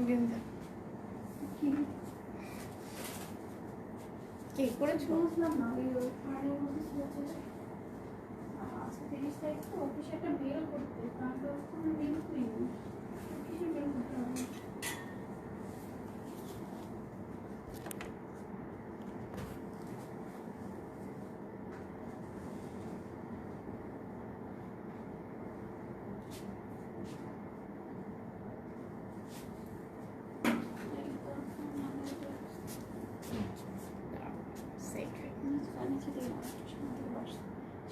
বিন্দা কি করেছো? বুঝলাম না ওই পাড়ের মধ্যে ছিল যে আজকে 30 তারিখ তো অফিসে একটা মেল করতে তারপর কোনো মেল করিনি কিছু মেল করতে হবে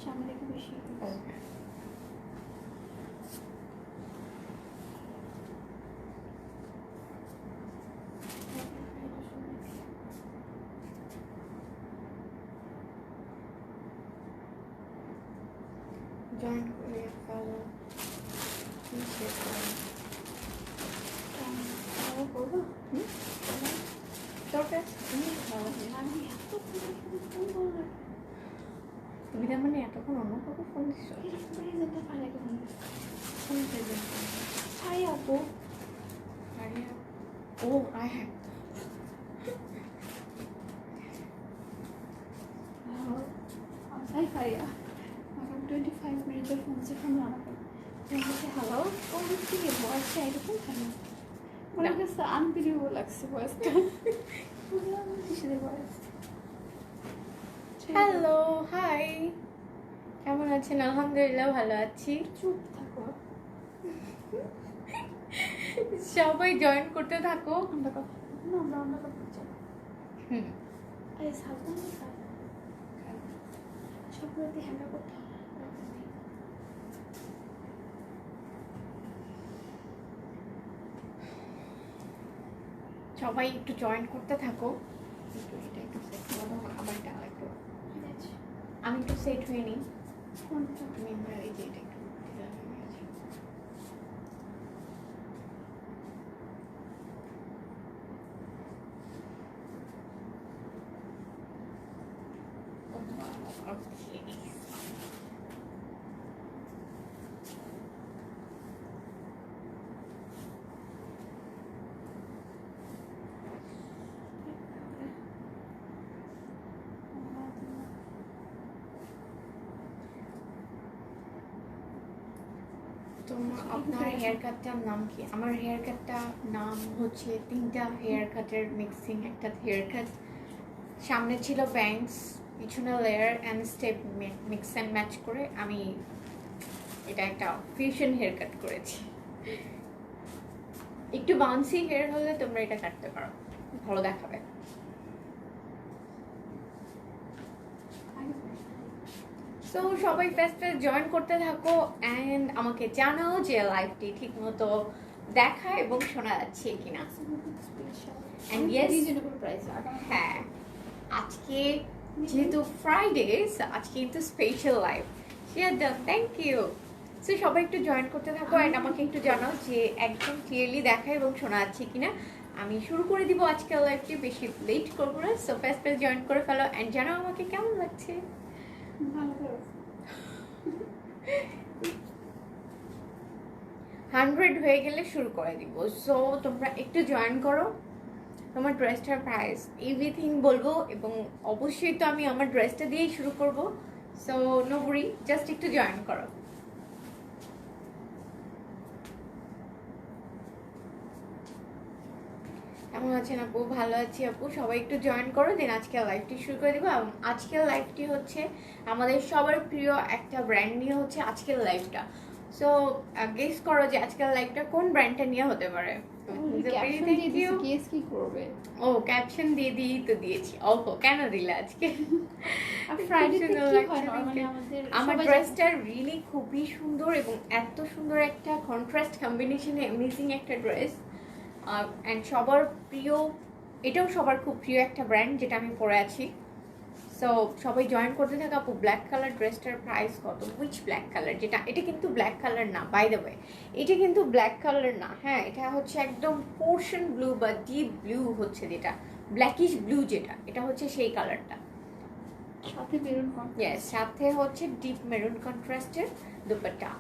সামনে দেখে বেশি জয়েন করে ফেলো করবো দরকার তুমি আমি এত ফোন করবো তুমি তার মানে এতক্ষণ অন্য কাউকে ফোন দিচ্ছ? যেতে পারে কেমন ফোন দেবে হাই আপু আরিয়া ও আই হ্যাভ হাই হারিয়া এখন 25 মিনিটের ফোন से ফোন আনাবে বলছে হ্যালো কোন দিকে ভয়েসটা এরকম কেন আমার কাছে আনবিলিভেবল লাগছে ভয়েসটা কিসের ভয়েস হ্যালো হাই কেমন আছেন? আলহামদুলিল্লাহ ভালো আছি। চুপ থাকো সবাই জয়েন করতে থাকো। আমরা কথা না আমরা কথা বলছি এই সাবধানে সবগুলোতে হ্যান্ডা করতে হবে সবাই একটু জয়েন করতে থাকো। এটা একটু সেট করো আবার এটা একটু আমি একটু সেট হয়ে নিই। তুমি এই যে এটা একটু ওকে আপনার হেয়ার কাটটার নাম কি? আমার হেয়ার কাটটা নাম হচ্ছে তিনটা হেয়ার কাটের মিক্সিং একটা হেয়ার কাট। সামনে ছিল ব্যাংকস, পিছনে layer and step mix and match করে আমি এটা একটা ফিউশন হেয়ার কাট করেছি। একটু বাউন্সি হেয়ার হলে তোমরা এটা কাটতে পারো, ভালো দেখাবে। সো সবাই ফার্স্ট জয়েন করতে থাকো অ্যান্ড আমাকে জানাও যে লাইভটি ঠিক মতো দেখা এবং শোনা যাচ্ছে কিনা। হ্যাঁ আজকে যেহেতু ফ্রাইডে আজকে কিন্তু special live share done, thank you. So সবাই একটু জয়েন করতে থাকো অ্যান্ড আমাকে একটু জানাও যে একদম ক্লিয়ারলি দেখা এবং শোনা যাচ্ছে কিনা। আমি শুরু করে দিব আজকের লাইভটি, বেশি লেট করবো না। সো ফার্স্ট জয়েন করে ফেলো অ্যান্ড জানাও আমাকে কেমন লাগছে। 100 হয়ে গেলে শুরু করে দিব। সো তোমরা একটু জয়েন করো। তোমার ড্রেসটার প্রাইস এভরিথিং বলবো এবং অবশ্যই তো আমি আমার ড্রেসটা দিয়েই শুরু করব। সো নো ওয়ারি, জাস্ট একটু জয়েন করো। কেমন আছেন আপু? ভালো আছি আপু, সবাই একটু জয়েন করো, দেন আজকের লাইভটি শুরু করে দেবো। এবং আজকের লাইভটি হচ্ছে আমাদের সবার প্রিয় একটা ব্র্যান্ড নিয়ে হচ্ছে আজকের লাইভটা। সো গেস করো যে আজকের লাইভটা কোন ব্র্যান্ডটা নিয়ে হতে পারে। ও ক্যাপশন দিয়ে দিয়েই তো দিয়েছি। ওহো কেন দিলে আজকে? আমার ড্রেসটা রিয়েলি খুবই সুন্দর এবং এত সুন্দর একটা কন্ট্রাস্ট কম্বিনেশনে অ্যামেজিং একটা ড্রেস অ্যান্ড সবার প্রিয়, এটাও সবার খুব প্রিয় একটা ব্র্যান্ড যেটা আমি পরে আছি। সো সবাই জয়েন করতে থাকে। আপু ব্ল্যাক কালার ড্রেসটার প্রাইস কত? Which black colour? যেটা এটা কিন্তু ব্ল্যাক কালার না, বাই দ্য ওয়ে এটা কিন্তু ব্ল্যাক কালার না। হ্যাঁ এটা হচ্ছে একদম পোর্শন ব্লু বা ডিপ ব্লু হচ্ছে, যেটা ব্ল্যাকিশ ব্লু যেটা, এটা হচ্ছে সেই কালারটা। সাথে মেরুন ইয়েস, সাথে হচ্ছে ডিপ মেরুন কন্ট্রাস্টের দুপাট্টা।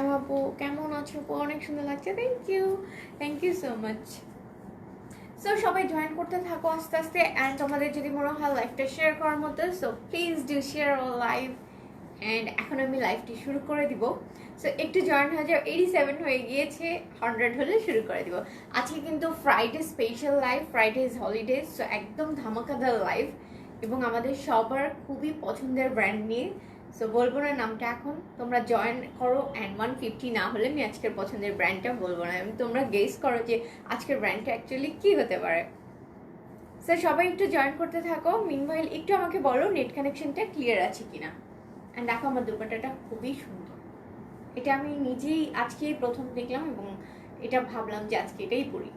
আপু কেমন আছো আপু? অনেক সুন্দর লাগছে, thank you so much. So সবাই জয়েন করতে থাকো আস্তে আস্তে, অ্যান্ড তোমাদের যদি মনে হয় লাইভটা শেয়ার করার মতো, so please do share our live. And এখন আমি লাইভটি শুরু করে দিব। সো একটু জয়েন হয়ে যাও, 87 হয়ে গিয়েছে, 100 হলে শুরু করে দিব। আজকে কিন্তু Friday special live, Friday is holidays, so একদম ধামাকাদার লাইভ এবং আমাদের সবার খুবই পছন্দের ব্র্যান্ড নিয়ে। সো বলবো না নামটা এখন, তোমরা জয়েন করো, অ্যান্ড 150 না হলে আমি আজকের পছন্দের ব্র্যান্ডটা বলবো না, আমি তোমরা গেস করো যে আজকের ব্র্যান্ডটা অ্যাকচুয়ালি কী হতে পারে। স্যার সবাই একটু জয়েন করতে থাকো। মিনওয়াইল একটু আমাকে বলো নেট কানেকশনটা ক্লিয়ার আছে কিনা। অ্যান্ড দেখো আমার দুপাট্টাটা খুবই সুন্দর, এটা আমি নিজেই আজকেই প্রথম দেখলাম এবং এটা ভাবলাম যে আজকে এটাই পরি।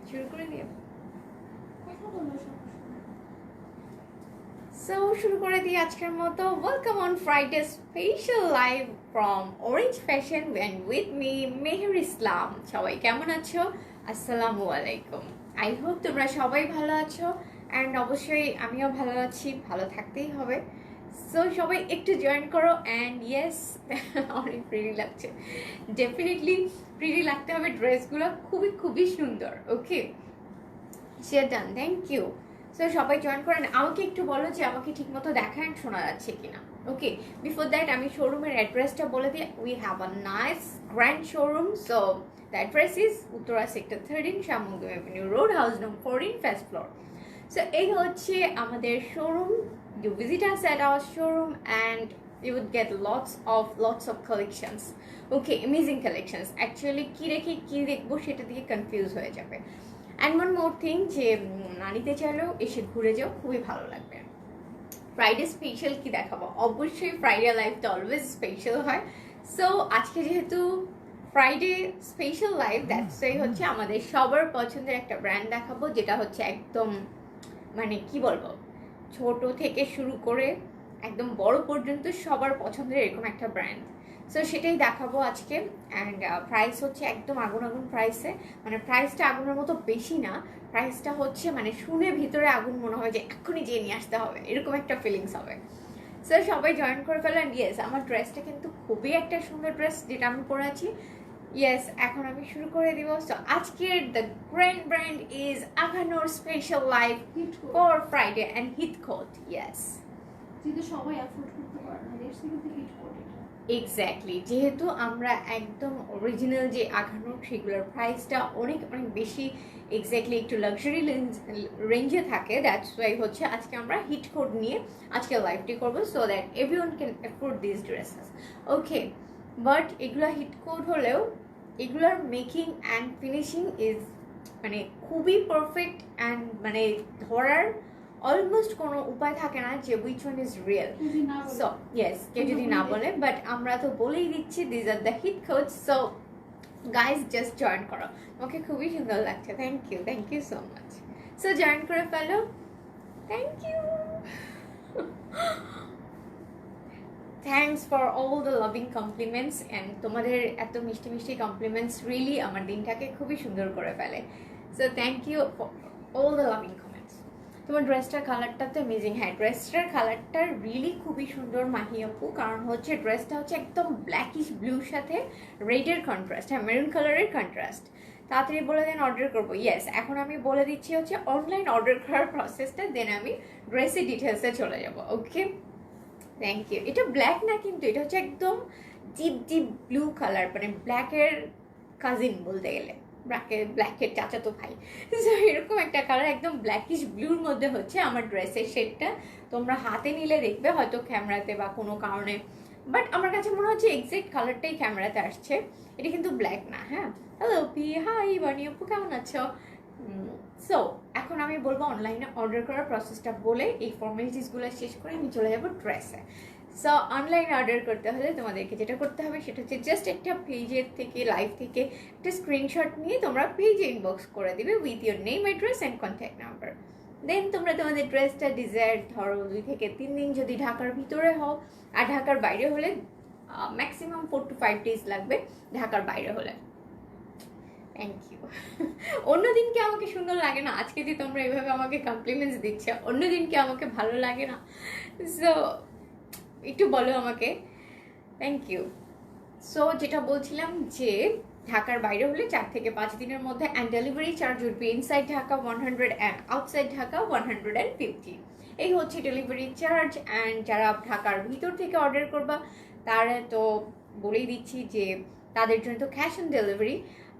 শুরু করে দিয়ে সো শুরু করে দিই আজকের মতো। Welcome on Friday special live from Orange Fashion and with me Meher Islam. সবাই কেমন আছো? আসসালামু আলাইকুম। আই হোপ তোমরা সবাই ভালো আছো, অ্যান্ড অবশ্যই আমিও ভালো আছি, ভালো থাকতেই হবে। সো সবাই একটু জয়েন করো। অ্যান্ড ইয়েস, অনেক প্রিটি লাগছে, ডেফিনেটলি প্রিটি লাগতে হবে, ড্রেসগুলো খুবই খুবই সুন্দর। Okay, share done, thank you. So সবাই জয়েন করেন। আমাকে একটু বলো যে আমাকে ঠিকমতো দেখা অ্যান্ড শোনা যাচ্ছে কিনা। ওকে, বিফোর দ্যাট আমি শোরুমের অ্যাড্রেসটা বলে দিই। We have a nice grand showroom. So the address is Uttara sector 13, শামুঙ্গম avenue road, house number 14, first floor. So এই হচ্ছে আমাদের শোরুম। You visit us at our showroom and you would get lots of collections. Okay, amazing collections. Actually কি রেখে কি দেখবো সেটা দিয়ে কনফিউজ হয়ে যাবে। অ্যান্ড ওয়ান মোর থিং, যে না নিতে চাইলেও এসে ঘুরে যাও, খুবই ভালো লাগবে। ফ্রাইডে স্পেশাল কি দেখাবো? অবশ্যই ফ্রাইডে লাইভটা অলওয়েজ স্পেশাল হয়। সো আজকে যেহেতু ফ্রাইডে স্পেশাল লাইভ, দ্যাটস এই হচ্ছে আমাদের সবার পছন্দের একটা ব্র্যান্ড দেখাবো, যেটা হচ্ছে একদম মানে কি বলবো, ছোট থেকে শুরু করে একদম বড় পর্যন্ত সবার পছন্দের এরকম একটা ব্র্যান্ড। সো সেটাই দেখাবো আজকে। অ্যান্ড প্রাইস হচ্ছে একদম আগুন আগুন প্রাইসে, মানে প্রাইসটা আগুনের মতো বেশি না, প্রাইসটা হচ্ছে মানে শুনে ভিতরে আগুন মনে হয় যে এক্ষুনি যেয়ে নিয়ে আসতে হবে, এরকম একটা ফিলিংস হবে। সো সবাই জয়েন করে ফেলেন। ইয়েস, আমার ড্রেসটা কিন্তু খুবই একটা সুন্দর ড্রেস যেটা আমি পরে আছি। ইয়েস, এখন আমি শুরু করে দিব। সো আজকের the grand brand is Aghanoor special live for Friday and hit coat. Yes, যেহেতু সবাই অ্যাফোর্ড করতে পারে না, দেশ থেকে কিন্তু হিট কোট এটা। এক্স্যাক্টলি, যেহেতু আমরা একদম অরিজিনাল যে আখানোর সেগুলোর প্রাইসটা অনেক অনেক বেশি, এক্স্যাক্টলি একটু লাক্সারি রেঞ্জে থাকে, দ্যাটস ওয়াই হচ্ছে আজকে আমরা হিট কোড নিয়ে আজকে লাইভটি করবো, so that everyone can afford this dresses. Okay, but এগুলো হিট কোড হলেও এগুলোর মেকিং অ্যান্ড ফিনিশিং ইজ মানে খুবই পারফেক্ট, অ্যান্ড মানে ধরার অলমোস্ট কোনো উপায় থাকে না যে which one is real. So yes, কেউ যদি না বলে, বাট আমরা তো বলেই দিচ্ছি this are the hit code. So guys just join করো, আমাকে খুবই সুন্দর লাগছে, thank you so much. So join করে ফেলো, thank you. Thanks for all the loving compliments, and তোমাদের এত মিষ্টি মিষ্টি কমপ্লিমেন্টস রিয়েলি আমার দিনটাকে খুবই সুন্দর করে ফেলে। So thank you for all the loving comments. তোমার ড্রেসটার কালারটা তো অ্যামেজিং। হ্যাঁ, ড্রেসটার কালারটা রিয়েলি খুবই সুন্দর মাহি আপু, কারণ হচ্ছে ড্রেসটা হচ্ছে একদম ব্ল্যাকিশ ব্লুর সাথে রেডের কন্ট্রাস্ট, হ্যাঁ মেরুন কালারের কন্ট্রাস্ট। তাড়াতাড়ি বলে দেন অর্ডার করবো। ইয়েস, এখন আমি বলে দিচ্ছি হচ্ছে অনলাইন অর্ডার করার প্রসেসটা, দেন আমি ড্রেসের ডিটেলসে চলে যাবো। ওকে, থ্যাংক ইউ। এটা ব্ল্যাক না, কিন্তু এটা হচ্ছে একদম ডিপ ডিপ ব্লু কালার, মানে ব্ল্যাকের কাজিন বলতে গেলে, ব্ল্যাকের চাচাতো ভাই। সো এরকম একটা কালার, একদম ব্ল্যাকিশ ব্লুর মধ্যে হচ্ছে আমার ড্রেসের শেডটা। তোমরা হাতে নিলে দেখবে হয়তো ক্যামেরাতে বা কোনো কারণে, বাট আমার কাছে মনে হচ্ছে এক্সাক্ট কালারটাই ক্যামেরাতে আসছে, এটা কিন্তু ব্ল্যাক না। হ্যাঁ, হ্যালো পি, হাই বানি আপু, কেমন আছো? সো এখন আমি বলবো অনলাইনে অর্ডার করার প্রসেসটা বলে এই ফর্মালিটিসগুলো শেষ করে আমি চলে যাবো ড্রেসে। সো অনলাইনে অর্ডার করতে হলে তোমাদেরকে যেটা করতে হবে সেটা হচ্ছে জাস্ট একটা পেজের থেকে, লাইভ থেকে একটা স্ক্রিনশট নিয়ে তোমরা পেজে ইনবক্স করে দিবে with your name, address and contact number. Then তোমরা তোমাদের ড্রেসটা ডিজায়ার ধরো 2 থেকে 3 দিন যদি ঢাকার ভিতরে হও, আর ঢাকার বাইরে হলে ম্যাক্সিমাম 4 to 5 days লাগবে ঢাকার বাইরে হলে। Thank you. অন্যদিন কি আমাকে সুন্দর লাগে না? আজকে যে তোমরা এভাবে আমাকে কমপ্লিমেন্টস দিচ্ছ, অন্যদিন কি আমাকে ভালো লাগে না? সো একটু বলো আমাকে। Thank you. সো যেটা বলছিলাম যে ঢাকার বাইরে হলে 4 থেকে 5 দিনের মধ্যে, and delivery charge would be inside Dhaka 100 and outside Dhaka 150। এই হচ্ছে ডেলিভারি চার্জ। অ্যান্ড যারা ঢাকার ভিতর থেকে অর্ডার করবা তারা তো বলেই দিচ্ছি যে তাদের জন্য তো ক্যাশ অন ডেলিভারি।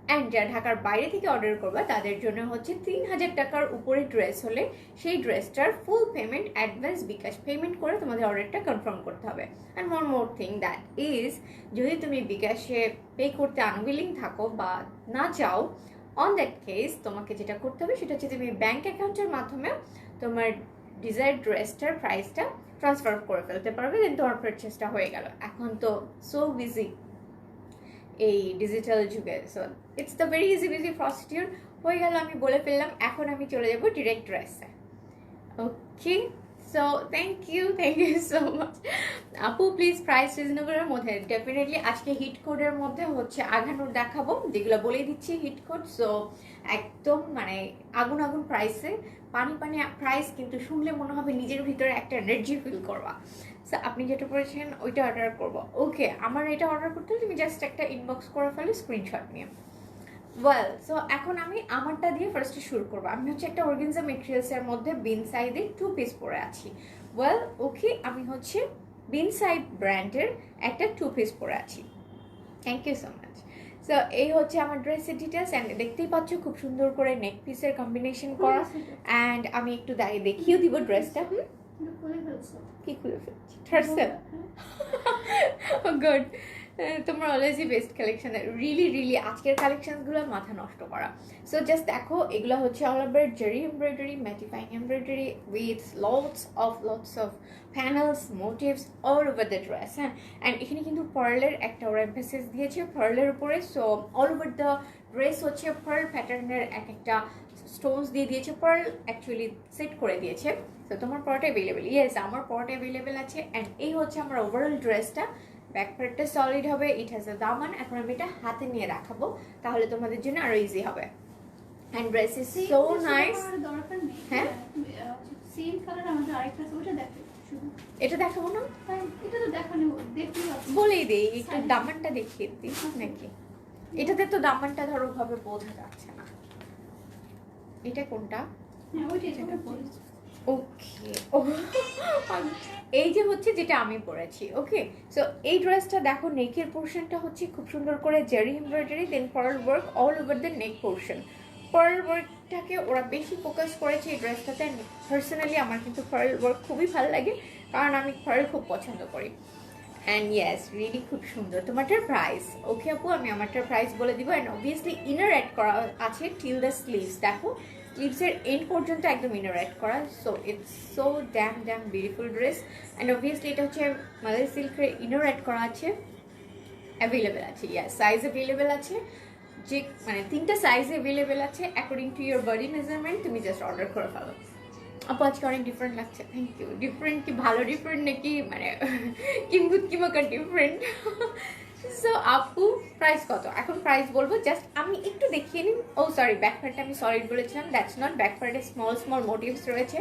অ্যান্ড যারা ঢাকার বাইরে থেকে অর্ডার করবা তাদের জন্য হচ্ছে 3000 টাকার উপরে ড্রেস হলে সেই ড্রেসটার ফুল পেমেন্ট অ্যাডভান্স বিকাশ পেমেন্ট করে তোমাদের অর্ডারটা কনফার্ম করতে হবে। And one more thing that is, যদি তুমি বিকাশে পে করতে আনউইলিং থাকো বা না চাও, অন দ্যাট কেস তোমাকে যেটা করতে হবে সেটা হচ্ছে তুমি ব্যাঙ্ক অ্যাকাউন্টের মাধ্যমে তোমার ডিজায়ার্ড ড্রেসটার প্রাইসটা ট্রান্সফার করে ফেলতে পারবে, দেন তোমার পারচেসটা হয়ে গেল। এখন তো সো বিজি এই ডিজিটাল যুগে, so it's the very easy busy procedure. হয়ে গেল, আমি বলে ফেললাম। এখন আমি চলে যাব ডিরেক্ট ড্রেসে। Okay, so thank you so much আপু। প্লিজ প্রাইস রিজনেবলের মধ্যে। ডেফিনেটলি আজকে হিট কোডের মধ্যে হচ্ছে আঘানুর দেখাবো, যেগুলো বলে দিচ্ছি হিট কোড। সো একদম মানে আগুন আগুন প্রাইসে, পানি পানি প্রাইস, কিন্তু শুনলে মনে হবে নিজের ভিতরে একটা এনার্জি ফিল করবা। সো আপনি যেটা বলেছেন ওইটা অর্ডার করবো। ওকে, আমার এটা অর্ডার করতে হলে তুমি জাস্ট একটা ইনবক্স করে ফেলো স্ক্রিনশট নিয়ে। ওয়েল, সো এখন আমি আমারটা দিয়ে ফার্স্টে শুরু করবো। আমি হচ্ছে একটা অর্গানজা মেটেরিয়ালসের মধ্যে বিন সাইডে 2 পিস পরে আছি। ওয়েল ওকে, আমি হচ্ছে বিন সাইড ব্র্যান্ডের একটা 2 পিস পরে আছি। Thank you so much. So এই হচ্ছে আমার ড্রেসের ডিটেলস। অ্যান্ড দেখতেই পাচ্ছ খুব সুন্দর করে নেক পিসের কম্বিনেশন করা। অ্যান্ড আমি একটু দেখিয়েও দিব ড্রেসটা। কি খুলে ফেলছি? থার্সেল। গুড। তোমরা অলওয়েজই বেস্ট কালেকশন, রিলি আজকের কালেকশনগুলো মাথা নষ্ট করা। সো জাস্ট দেখো, এগুলো হচ্ছে অল ওভার জারি embroidery, mattifying embroidery with lots of panels, motives all over the dress. হ্যাঁ, অ্যান্ড এখানে কিন্তু পার্লের একটা ওরা এমফেসিস দিয়েছে পার্লের উপরে। So all over the dress হচ্ছে পার্ল প্যাটার্নের একটা স্টোনস দিয়ে দিয়েছে, পার্ল অ্যাকচুয়ালি সেট করে দিয়েছে। তো তোমার পরটা অ্যাভেলেবেল? ইয়েস, আমার পরটা অ্যাভেলেবেল আছে। অ্যান্ড এই হচ্ছে আমার ওভারঅল ড্রেসটা। ব্যাক পার্টটা সলিড হবে, ইট হ্যাজ আ দামান। এখন আমি এটা হাতে নিয়ে রাখাবো, তাহলে তোমাদের জন্য আরো ইজি হবে। And dress is so nice. হ্যাঁ, সেম কালার আমাদের আরেকটা আছে, ওটা দেখো শুধু। এটা দেখাবো না? এটা তো দেখানো দেখতেই পাচ্ছি। বলেই দেই, একটু দামানটা দেখিয়ে দিই নাকি? এটাতে তো দামানটা ধরো ভাবে বোঝা যাচ্ছে না। এটা কোনটা? হ্যাঁ, ওইটা যেটা বলেছি। ওকে, এই যে হচ্ছে যেটা আমি পরেছি। ওকে, সো এই ড্রেসটা দেখো, নেকের পোর্শনটা হচ্ছে খুব সুন্দর করে zari embroidery, then pearl work all over the neck portion. Pearl ওয়ার্কটাকে ওরা বেশি ফোকাস করেছে এই ড্রেসটাতে। পার্সোনালি আমার কিন্তু পার্ল ওয়ার্ক খুবই ভালো লাগে, কারণ আমি পার্ল খুব পছন্দ করি। অ্যান্ড ইয়েস, রিয়েলি খুব সুন্দর। তোমারটার প্রাইস? ওকে আপু, আমি আমারটার প্রাইস বলে দিব। অ্যান্ড অবভিয়াসলি ইনার অ্যাড করা আছে টিল দ্য স্লিভস। দেখো, স্লিভসের এন্ড পর্যন্ত একদম ইনার অ্যাড করা। So it's so dam beautiful dress. And obviously এটা হচ্ছে মালাই সিল্কের ইনার অ্যাড করা আছে, অ্যাভেলেবেল আছে। ইয়াস, সাইজ অ্যাভেলেবেল আছে, যে মানে 3টা সাইজ অ্যাভেলেবেল আছে according to your body measurement. তুমি জাস্ট অর্ডার করে ফেলো। আপু আজকে অনেক ডিফারেন্ট লাগছে। Thank you. ডিফারেন্ট কি ভালো ডিফারেন্ট নাকি মানে কিম্বুত কিমাকা ডিফারেন্ট? সো আপু প্রাইস কত? এখন প্রাইস বলবো, জাস্ট আমি একটু দেখিয়ে নিন। ও সরি, ব্যাক পার্টটা আমি সলিড বলেছিলাম, দ্যাটস নট। ব্যাক পার্টে স্মল মোটিভস রয়েছে।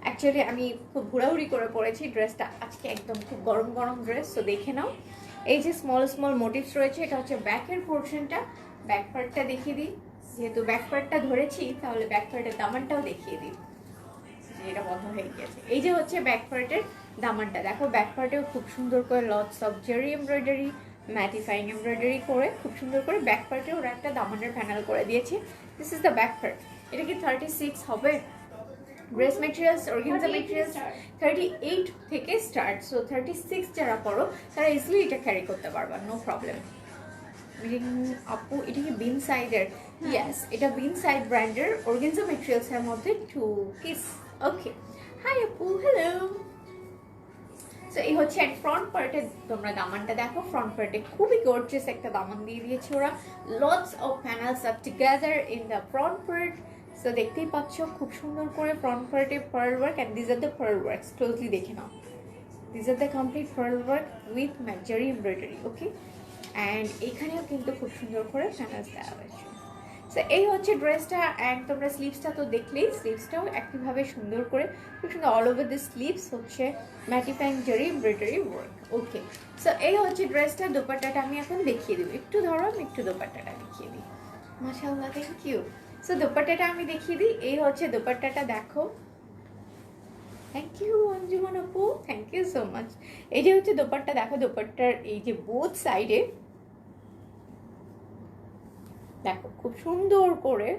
অ্যাকচুয়ালি আমি খুব ঘোরাঘুরি করে পরেছি ড্রেসটা আজকে, একদম খুব গরম ড্রেস। সো দেখে নাও, এই যে স্মল মোটিভস রয়েছে, এটা হচ্ছে ব্যাকের পোর্শনটা। ব্যাক পার্টটা দেখিয়ে দিই, যেহেতু ব্যাক পার্টটা ধরেছি তাহলে ব্যাক পার্টের দামানটাও দেখিয়ে দিই। এটা বন্ধ হয়ে গেছে। এই যে হচ্ছে ব্যাক পার্টের দামানটা, দেখো ব্যাক পার্টেও খুব সুন্দর করে লটস অফ জারি এমব্রয়ডারি, ম্যাটিফাইং এমব্রয়ডারি করে খুব সুন্দর করে ব্যাক পার্টে ওরা একটা দামানের প্যানেল করে দিয়েছে। This is the back part. এটা কি 36 হবে? ড্রেস মেটেরিয়ালস, অর্গানজা মেটেরিয়ালস 38 থেকে স্টার্ট। সো 36 যারা পড়ো তারা ইজিলি এটা ক্যারি করতে পারবা, নো প্রবলেম। আপু এটা কি বিন সাইডের? ইয়েস, এটা বিন সাইড ব্র্যান্ডের অর্গানজা মেটেরিয়ালসের মধ্যে 2 পিস। ওকে, হাই আপু, হ্যালো। সো এই হচ্ছে ফ্রন্ট পার্টে, তোমরা দামানটা দেখো। ফ্রন্ট পার্টে খুবই গর্জিয়াস একটা দামান দিয়ে দিয়েছে ওরা। Lots of panels are together in the front part. So দেখতেই পাচ্ছ খুব সুন্দর করে ফ্রন্ট পার্টে pearl work. And this are the pearl works, closely দেখে নাও। This are the complete pearl work with zari embroidery. Okay, and এখানেও কিন্তু খুব সুন্দর করে প্যানেলস দেওয়া হয়েছে। সো এই হচ্ছে ড্রেসটা, অ্যান্ড তোমরা স্লিভসটা তো দেখলেই, স্লিভসটাও একইভাবে সুন্দর করে, খুব সুন্দর অল ওভার দ্য স্লিভস হচ্ছে ম্যাটিফাইং জারি এমব্রয়ডারি ওয়ার্ক। ওকে, সো এই হচ্ছে ড্রেসটা। দোপাট্টাটা আমি এখন দেখিয়ে দেবো, একটু ধরো আমি একটু দোপাট্টাটা দেখিয়ে দিই। মাশাআল্লাহ, থ্যাংক ইউ। সো দোপাট্টাটা আমি দেখিয়ে দিই, এই হচ্ছে দোপাট্টাটা, দেখো। থ্যাংক ইউ অঞ্জুমান আপু, থ্যাংক ইউ সো মাচ। এই যে হচ্ছে দোপাট্টা, দেখো দোপাট্টার এই যে বোথ সাইডে দেখো খুব সুন্দর করে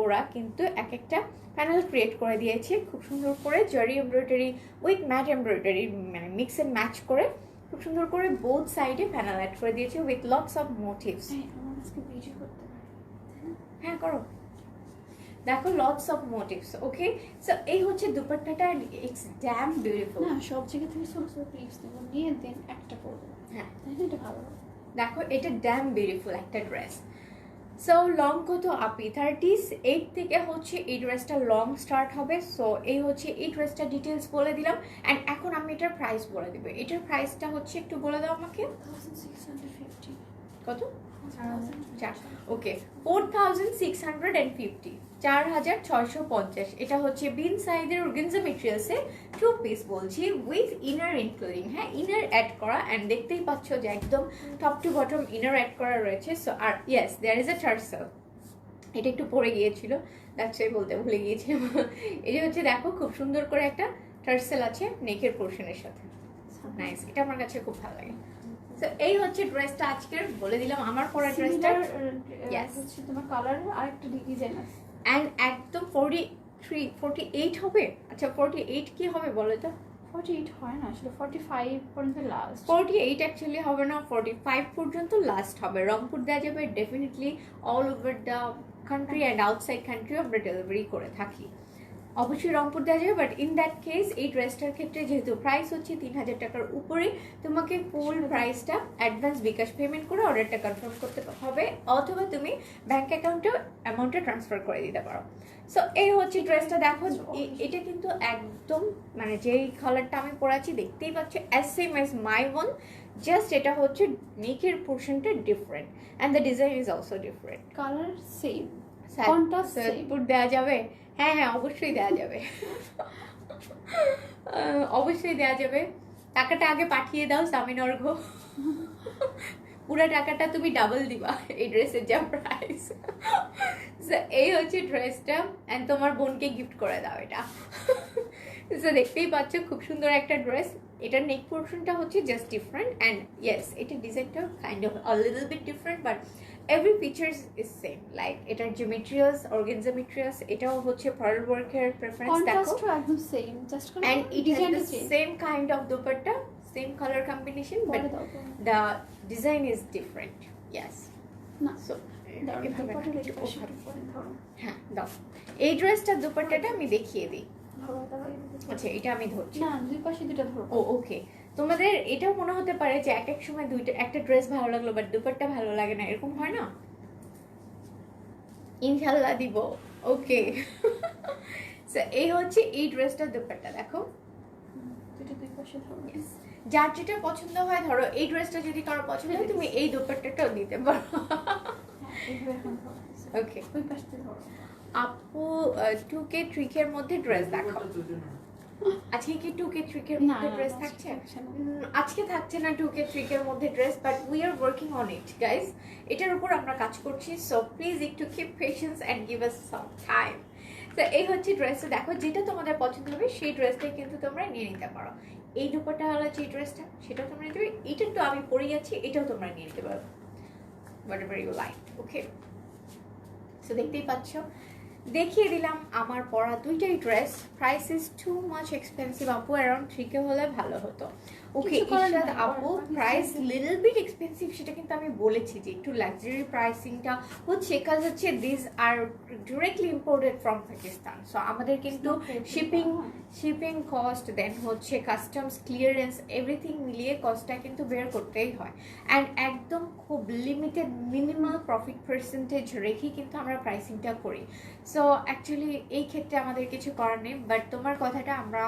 ওরা কিন্তু এক একটা প্যানেল ক্রিয়েট করে দিয়েছে, খুব সুন্দর করে zari embroidery with mat embroidery, মানে মিক্স অ্যান্ড ম্যাচ করে খুব সুন্দর করে বোথ সাইডে প্যানেল অ্যাড করে দিয়েছে উইথ লটস অফ মোটিভস। হ্যাঁ করো, দেখো lots of motives. Okay, so এই হচ্ছে দুপাট্টাটা, ইটস ড্যাম বিউটিফুল। না, সব জায়গা থেকে ছোট ছোট ক্লিপস দেব, নিয়ে দেন একটা করবো। হ্যাঁ, তাহলে এটা ভালো হবে। দেখো এটা ড্যাম বিউটিফুল একটা ড্রেস। সো লং কত আপি? 38 থেকে হচ্ছে এই ড্রেসটা লং স্টার্ট হবে। সো এই হচ্ছে এই ড্রেসটা ডিটেলস বলে দিলাম, অ্যান্ড এখন আমি এটার প্রাইস বলে দিব। এটার প্রাইসটা হচ্ছে একটু বলে দাও আমাকে, 1650। কত? ওকে, 4650, 4650। এটা হচ্ছে বিন সাইজের অর্গানজা মেটেরিয়ালসে 2 পিস বলছি, উইথ ইনার ইনক্লুডিং। হ্যাঁ, ইনার অ্যাড করা, অ্যান্ড দেখতেই পাচ্ছ যে একদম top to bottom inner add করা রয়েছে। সো আর yes, there is a tassel. এটা একটু পরে গিয়েছিল, দ্যাটস ওয়াই বলতে ভুলে গিয়েছিলাম। এটা হচ্ছে দেখো খুব সুন্দর করে একটা টার্সেল আছে নেকের পোর্শনের সাথে, নাইস। এটা আমার কাছে খুব ভালো লাগে। সো এই হচ্ছে ড্রেসটা আজকের, বলে দিলাম আমার পরা ড্রেসটা। ইয়েস, হচ্ছে তোমার কালার আরেকটা ডিজাইন আছে, অ্যান্ড একদম 48 হবে। আচ্ছা 48 কি হবে বলো তো? 48 হয় না আসলে, 45 পর্যন্ত লাস্ট। 48 অ্যাকচুয়ালি হবে না, 45 পর্যন্ত লাস্ট হবে। রংপুর দেওয়া যাবে definitely, all over the country and outside কান্ট্রিও আমরা ডেলিভারি করে থাকি। অবশ্যই রংপুর দেওয়া যাবে, বাট ইন দ্যাট কেস এই ড্রেসটার ক্ষেত্রে যেহেতু প্রাইস হচ্ছে 3000 টাকার উপরে, তোমাকে ফুল প্রাইসটা অ্যাডভান্স বিকাশ পেমেন্ট করে অর্ডারটা কনফার্ম করতে হবে, অথবা তুমি ব্যাংক অ্যাকাউন্টেও অ্যামাউন্টটা ট্রান্সফার করে দিতে পারো। সো এই হচ্ছে ড্রেসটা, দেখো এটা কিন্তু একদম মানে যেই কালারটা আমি পরাচ্ছি দেখতেই পাচ্ছ same as my one, just এটা হচ্ছে নেকের পোর্শনটা different and the design is also different. Colour same, contrast same. দেওয়া যাবে? হ্যাঁ হ্যাঁ, অবশ্যই দেওয়া যাবে, অবশ্যই দেওয়া যাবে। টাকাটা আগে পাঠিয়ে দাও সামিন অর্ঘ, পুরো টাকাটা তুমি ডাবল দিবা এই ড্রেসের যা প্রাইস। এই হচ্ছে ড্রেসটা, অ্যান্ড তোমার বোনকে গিফট করে দাও এটা। সো দেখতেই পাচ্ছ খুব সুন্দর একটা ড্রেস। এটার নেক পোর্শনটা হচ্ছে জাস্ট ডিফারেন্ট, অ্যান্ড ইয়েস এটা ডিজাইনটা kind of a little bit different, but every features is same. Like এটার যে মেটেরিয়ালস, অর্গানজা মেটেরিয়ালস, এটাও হচ্ছে পার্ল ওয়ার্কের প্রেফারেন্স দেখো, কন্ট্রাস্টও একদম সেম, জাস্ট কোন and it has ডিজাইনটা the change. same kind of dupatta, same color combination, but the design is different. Yes. না, So এভাবে দুপাট্টার একটু এই পাশে ওভাবে। করে ধরো। হ্যাঁ দাও, এই ড্রেসটার দুপাট্টাটা আমি দেখিয়ে দিই। ধরো, তারপর এই দিকে। আচ্ছা এটা আমি ধরছি। না, দুই পাশে দুটো ধরো। ও ওকে, তোমাদের এটাও মনে হতে পারে যে এক এক সময় একটা ড্রেস ভালো লাগলো বাট দুপাট্টা ভালো লাগে না, এরকম হয় না? ইনশাল্লাহ দিব। ওকে, সো এই হচ্ছে এই ড্রেসটার দুপাট্টা, দেখো। দুটো দুই পাশে ধরো। Yes. যার যেটা পছন্দ হয়, ধরো এই ড্রেসটা যদি কারো পছন্দ হয় তুমি এই দুপাট্টাটাও দিতে পারো। হ্যাঁ, এইভাবে এখন ধরো। ওকে, ওই পাশ থেকে ধরো। আপু 2K 3K এর মধ্যে ড্রেস দেখাও। আজকে কি 2K 3K এর মধ্যে ড্রেস থাকছে? আজকে থাকছে না 2K 3K এর মধ্যে dress, but we are working on it guys. এটার উপর আমরা কাজ করছি, সো প্লিজ একটু keep patience and give us some time. তো এই হচ্ছে ড্রেসটা, দেখো যেটা তোমাদের পছন্দ হবে সেই ড্রেসটাই কিন্তু তোমরা নিয়ে নিতে পারো। এই দুপাট্টা হলো যে ড্রেসটা, সেটাও তোমরা নিতে পারো। এটা তো আমি পরে যাচ্ছি, এটাও তোমরা নিয়ে নিতে পারো, whatever you like. Okay, so দেখতেই পাচ্ছ, দেখিয়ে দিলাম আমার পরা দুইটাই dress. Price is too much expensive আপু, অ্যারাউন্ড 3K হলে ভালো হতো। ওকে ইরশাদ আপু, প্রাইস লিটল বিট এক্সপেন্সিভ, সেটা কিন্তু আমি বলেছি যে একটু লাক্সারি প্রাইসিংটা হচ্ছে, কাজ হচ্ছে this are directly imported from Pakistan. So আমাদের কিন্তু শিপিং কস্ট, দেন হচ্ছে কাস্টমস ক্লিয়ারেন্স, এভরিথিং মিলিয়ে কস্টটা কিন্তু বের করতেই হয়, অ্যান্ড একদম খুব লিমিটেড মিনিমাল প্রফিট পার্সেন্টেজ রেখেই কিন্তু আমরা প্রাইসিংটা করি। সো অ্যাকচুয়ালি এই ক্ষেত্রে আমাদের কিছু করার নেই, বাট তোমার কথাটা আমরা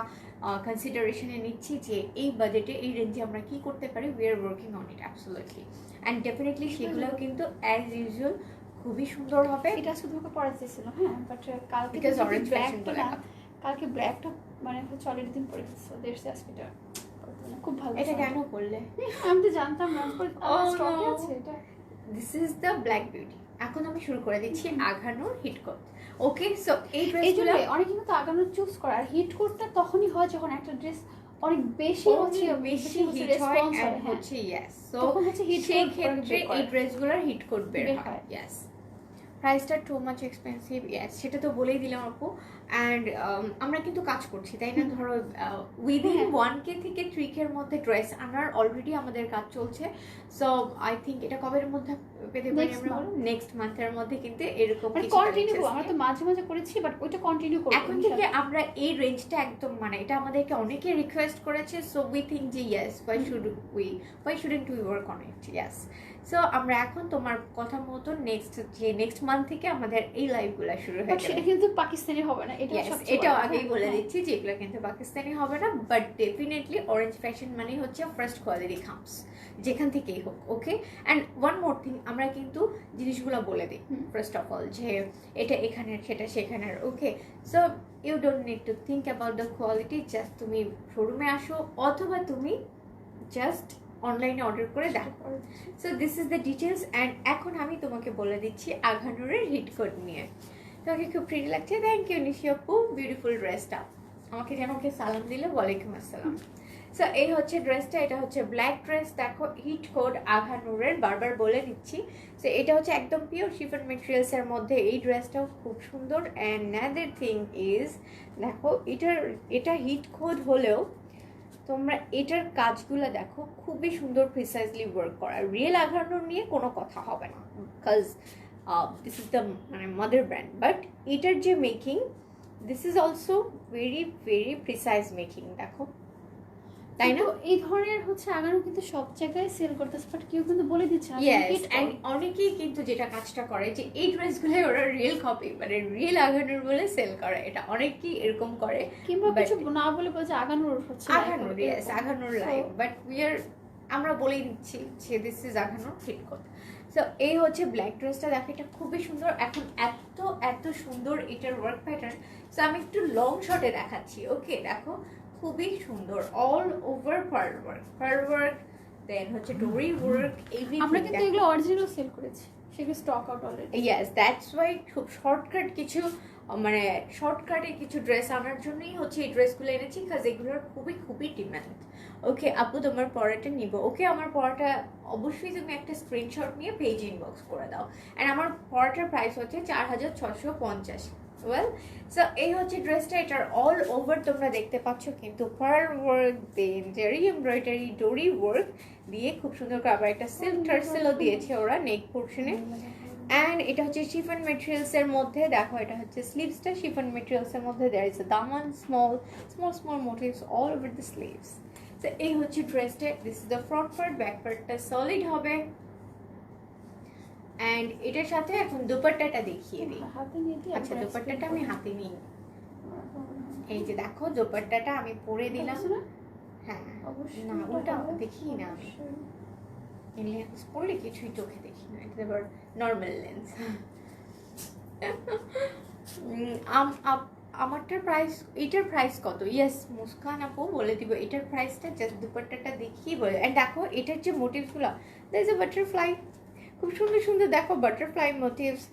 কনসিডারেশনে নিচ্ছি যে এই বাজেটে এই রেঞ্জে আমরা কি করতে পারি। We are working on it absolutely, and definitely সেগুলোও কিন্তু অ্যাজ ইউজুয়াল খুবই সুন্দর হবে। এটা শুধু ওকে পরা চেয়েছিল, হ্যাঁ, বাট কালকে Because যদি orange fashion ব্ল্যাকটা বলে না, না। কালকে ব্ল্যাকটা মানে হচ্ছে অলরেডি দিন পরে ফেলছো, দেখছি আজকে এটা খুব ভালো এটা লাগছে কেন আমার। করলে? আমি তো জানতাম না, Oh, স্টকে no. আছে এটা। This is the black beauty. এখন আমি শুরু করে দিচ্ছি আঘানোর হিট কোট। ওকে, সো এই এই ড্রেসগুলো জন্য অনেকে কিন্তু আগানো চুজ করে, আর হিট কোটটা তখনই হয় যখন একটা ড্রেস অনেক বেশি হচ্ছে বেশি হিট হয় রেসপন্স and হয়, হচ্ছে ইয়েস, সো তখন হচ্ছে হিট সেই কোট ক্ষেত্রে এই ড্রেসগুলোর হিট কোট বের বের হয়। হয়। ইয়েস, প্রাইসটা টু মাচ এক্সপেন্সিভ, ইয়েস, সেটা তো বলেই দিলাম আপু। অ্যান্ড আমরা কিন্তু কাজ করছি, তাই না? ধরো উইদিন হ্যাঁ। 1K থেকে 3K এর মধ্যে ড্রেস আনার অলরেডি আমাদের কাজ চলছে। সো আই থিঙ্ক এটা কবের মধ্যে পেতে পারি আমরা? নেক্সট মান্থের মধ্যে কিন্তু এরকম কিছু কন্টিনিউ আমরা তো মাঝে মাঝে করেছি, বাট ওইটা কন্টিনিউ করব এখন থেকে আমরা এই রেঞ্জটা একদম, মানে এটা আমাদেরকে অনেকে রিকোয়েস্ট করেছে, সো উই থিঙ্ক যে yes, why shouldn't we work on it, yes. So আমরা এখন তোমার কথা মতো নেক্সট মান্থ থেকে আমাদের এই লাইভগুলো শুরু হয়ে সেটা যাবে। কিন্তু পাকিস্তানি হবে না, এটা এটাও আগেই বলে দিচ্ছি যে এগুলো কিন্তু পাকিস্তানি হবে না, বাট ডেফিনেটলি অরেঞ্জ ফ্যাশন মানে হচ্ছে ফার্স্ট কোয়ালিটি খামস, যেখান থেকেই হোক। ওকে, অ্যান্ড ওয়ান মোর থিং, আমরা কিন্তু জিনিসগুলো বলে দিই ফার্স্ট অফ অল, যে এটা এখানের, সেটা সেখানের। Okay, so you don't need to think about the quality, just তুমি শোরুমে আসো অথবা তুমি জাস্ট অনলাইনে অর্ডার করে দেখো। So this is the details. And এখন আমি তোমাকে বলে দিচ্ছি আঘানুরের হিট কোড নিয়ে। তোমাকে খুব প্রিটি লাগছে, থ্যাংক ইউ নিশি আপু, বিউটিফুল ড্রেসটা। আমাকে যেন ওকে সালাম দিলে, ওয়ালাইকুম আসসালাম। সো এই হচ্ছে ড্রেসটা, এটা হচ্ছে ব্ল্যাক ড্রেস, দেখো হিট কোড আঘানুরের, বারবার বলে দিচ্ছি। সো এটা হচ্ছে একদম পিওর শিফন মেটেরিয়ালসের মধ্যে, এই ড্রেসটাও খুব সুন্দর। অ্যান্ড নাদার থিং ইজ, দেখো এটা হিট কোড হলেও তোমরা এটার কাজগুলো দেখো, খুবই সুন্দর প্রিসাইজলি ওয়ার্ক করা। রিয়েল আঘানুর নিয়ে কোনো কথা হবে না, বিকজ দিস ইজ দ্য মানে মাদার ব্র্যান্ড, বাট এটার যে making, this is also very very precise making, দেখো, তাই না? এই ধরনের হচ্ছে আগানো কিন্তু সব জায়গায় সেল করতেছে, বাট কেউ কিন্তু বলে দিচ্ছে না। ইয়েস, এন্ড অনেকেই কিন্তু যেটা কাজটা করে যে এই ড্রেসগুলো ওরা রিয়েল কপি, মানে রিয়েল আঘানুর বলে সেল করে, এটা অনেকেই এরকম করে, কিংবা কিছু না বলে বলছে আগানোর হচ্ছে Aghanoor, yes, Aghanoor live, but আমরা বলেই দিচ্ছি যে this is Aghanoor hit code. So এই হচ্ছে ব্ল্যাক ড্রেসটা, দেখো এটা খুবই সুন্দর। এখন এত এত সুন্দর এটার ওয়ার্ক প্যাটার্ন, সো আমি একটু লং শটে দেখাচ্ছি। ওকে, দেখো খুবই সুন্দর, অল ওভার পার্ল ওয়ার্ক, দেন হচ্ছে ডোরি ওয়ার্ক, এভরিথিং। আমরা কিন্তু এগুলো অরিজিনাল সেল করেছি, সেগুলো stock out already. Yes, that's why খুব শর্টকাট কিছু, মানে শর্টকাটে কিছু ড্রেস আনার জন্যই হচ্ছে এই ড্রেসগুলো এনেছি, কাজ এগুলোর খুবই খুবই ডিমান্ড। ওকে আপু, তোমার পড়াটা নিব। ওকে, আমার পড়াটা অবশ্যই তুমি একটা স্ক্রিনশট নিয়ে পেজ ইনবক্স করে দাও। অ্যান্ড আমার পড়াটার প্রাইস হচ্ছে 4650। ওয়েল, সো এই হচ্ছে ড্রেসটা, এটার অল ওভার তোমরা দেখতে পাচ্ছ কিন্তু পার্ল ওয়ার্ক, দেন জেরি এমব্রয়ডারি, ডোরি ওয়ার্ক দিয়ে খুব সুন্দর করে, আবার একটা সিল্ক টার্সেলও দিয়েছে ওরা নেক পোর্শনে। অ্যান্ড এটা হচ্ছে শিফন মেটেরিয়ালসের মধ্যে, দেখো এটা হচ্ছে স্লিভসটা শিফন মেটেরিয়ালসের মধ্যে, there is a Daman, small motifs all over the sleeves. তো এই হচ্ছে ড্রেসটা, this is the front part, back পার্টটা সলিড হবে। অ্যান্ড এটার সাথে এখন দুপাট্টাটা দেখিয়ে দিই। আচ্ছা, দুপাট্টাটা আমি হাতে নিই, এই যে দেখো দুপাট্টাটা আমি পরে দিলাম। হ্যাঁ, না ওটা দেখি না আমি, লেন্স পরলে কিছুই চোখে দেখি না, এটা আবার নর্মাল লেন্স। আমারটার প্রাইস, এটার প্রাইস কত? ইয়েস, মুস্কান আপু বলে দিব এটার প্রাইসটা, জাস্ট দুপাট্টাটা দেখিয়ে বলে। অ্যান্ড দেখো এটার যে মোটিভসগুলো, দ্যার ইজ আ বাটারফ্লাই, খুব সুন্দর সুন্দর দেখো বাটারফ্লাই মোটিভস,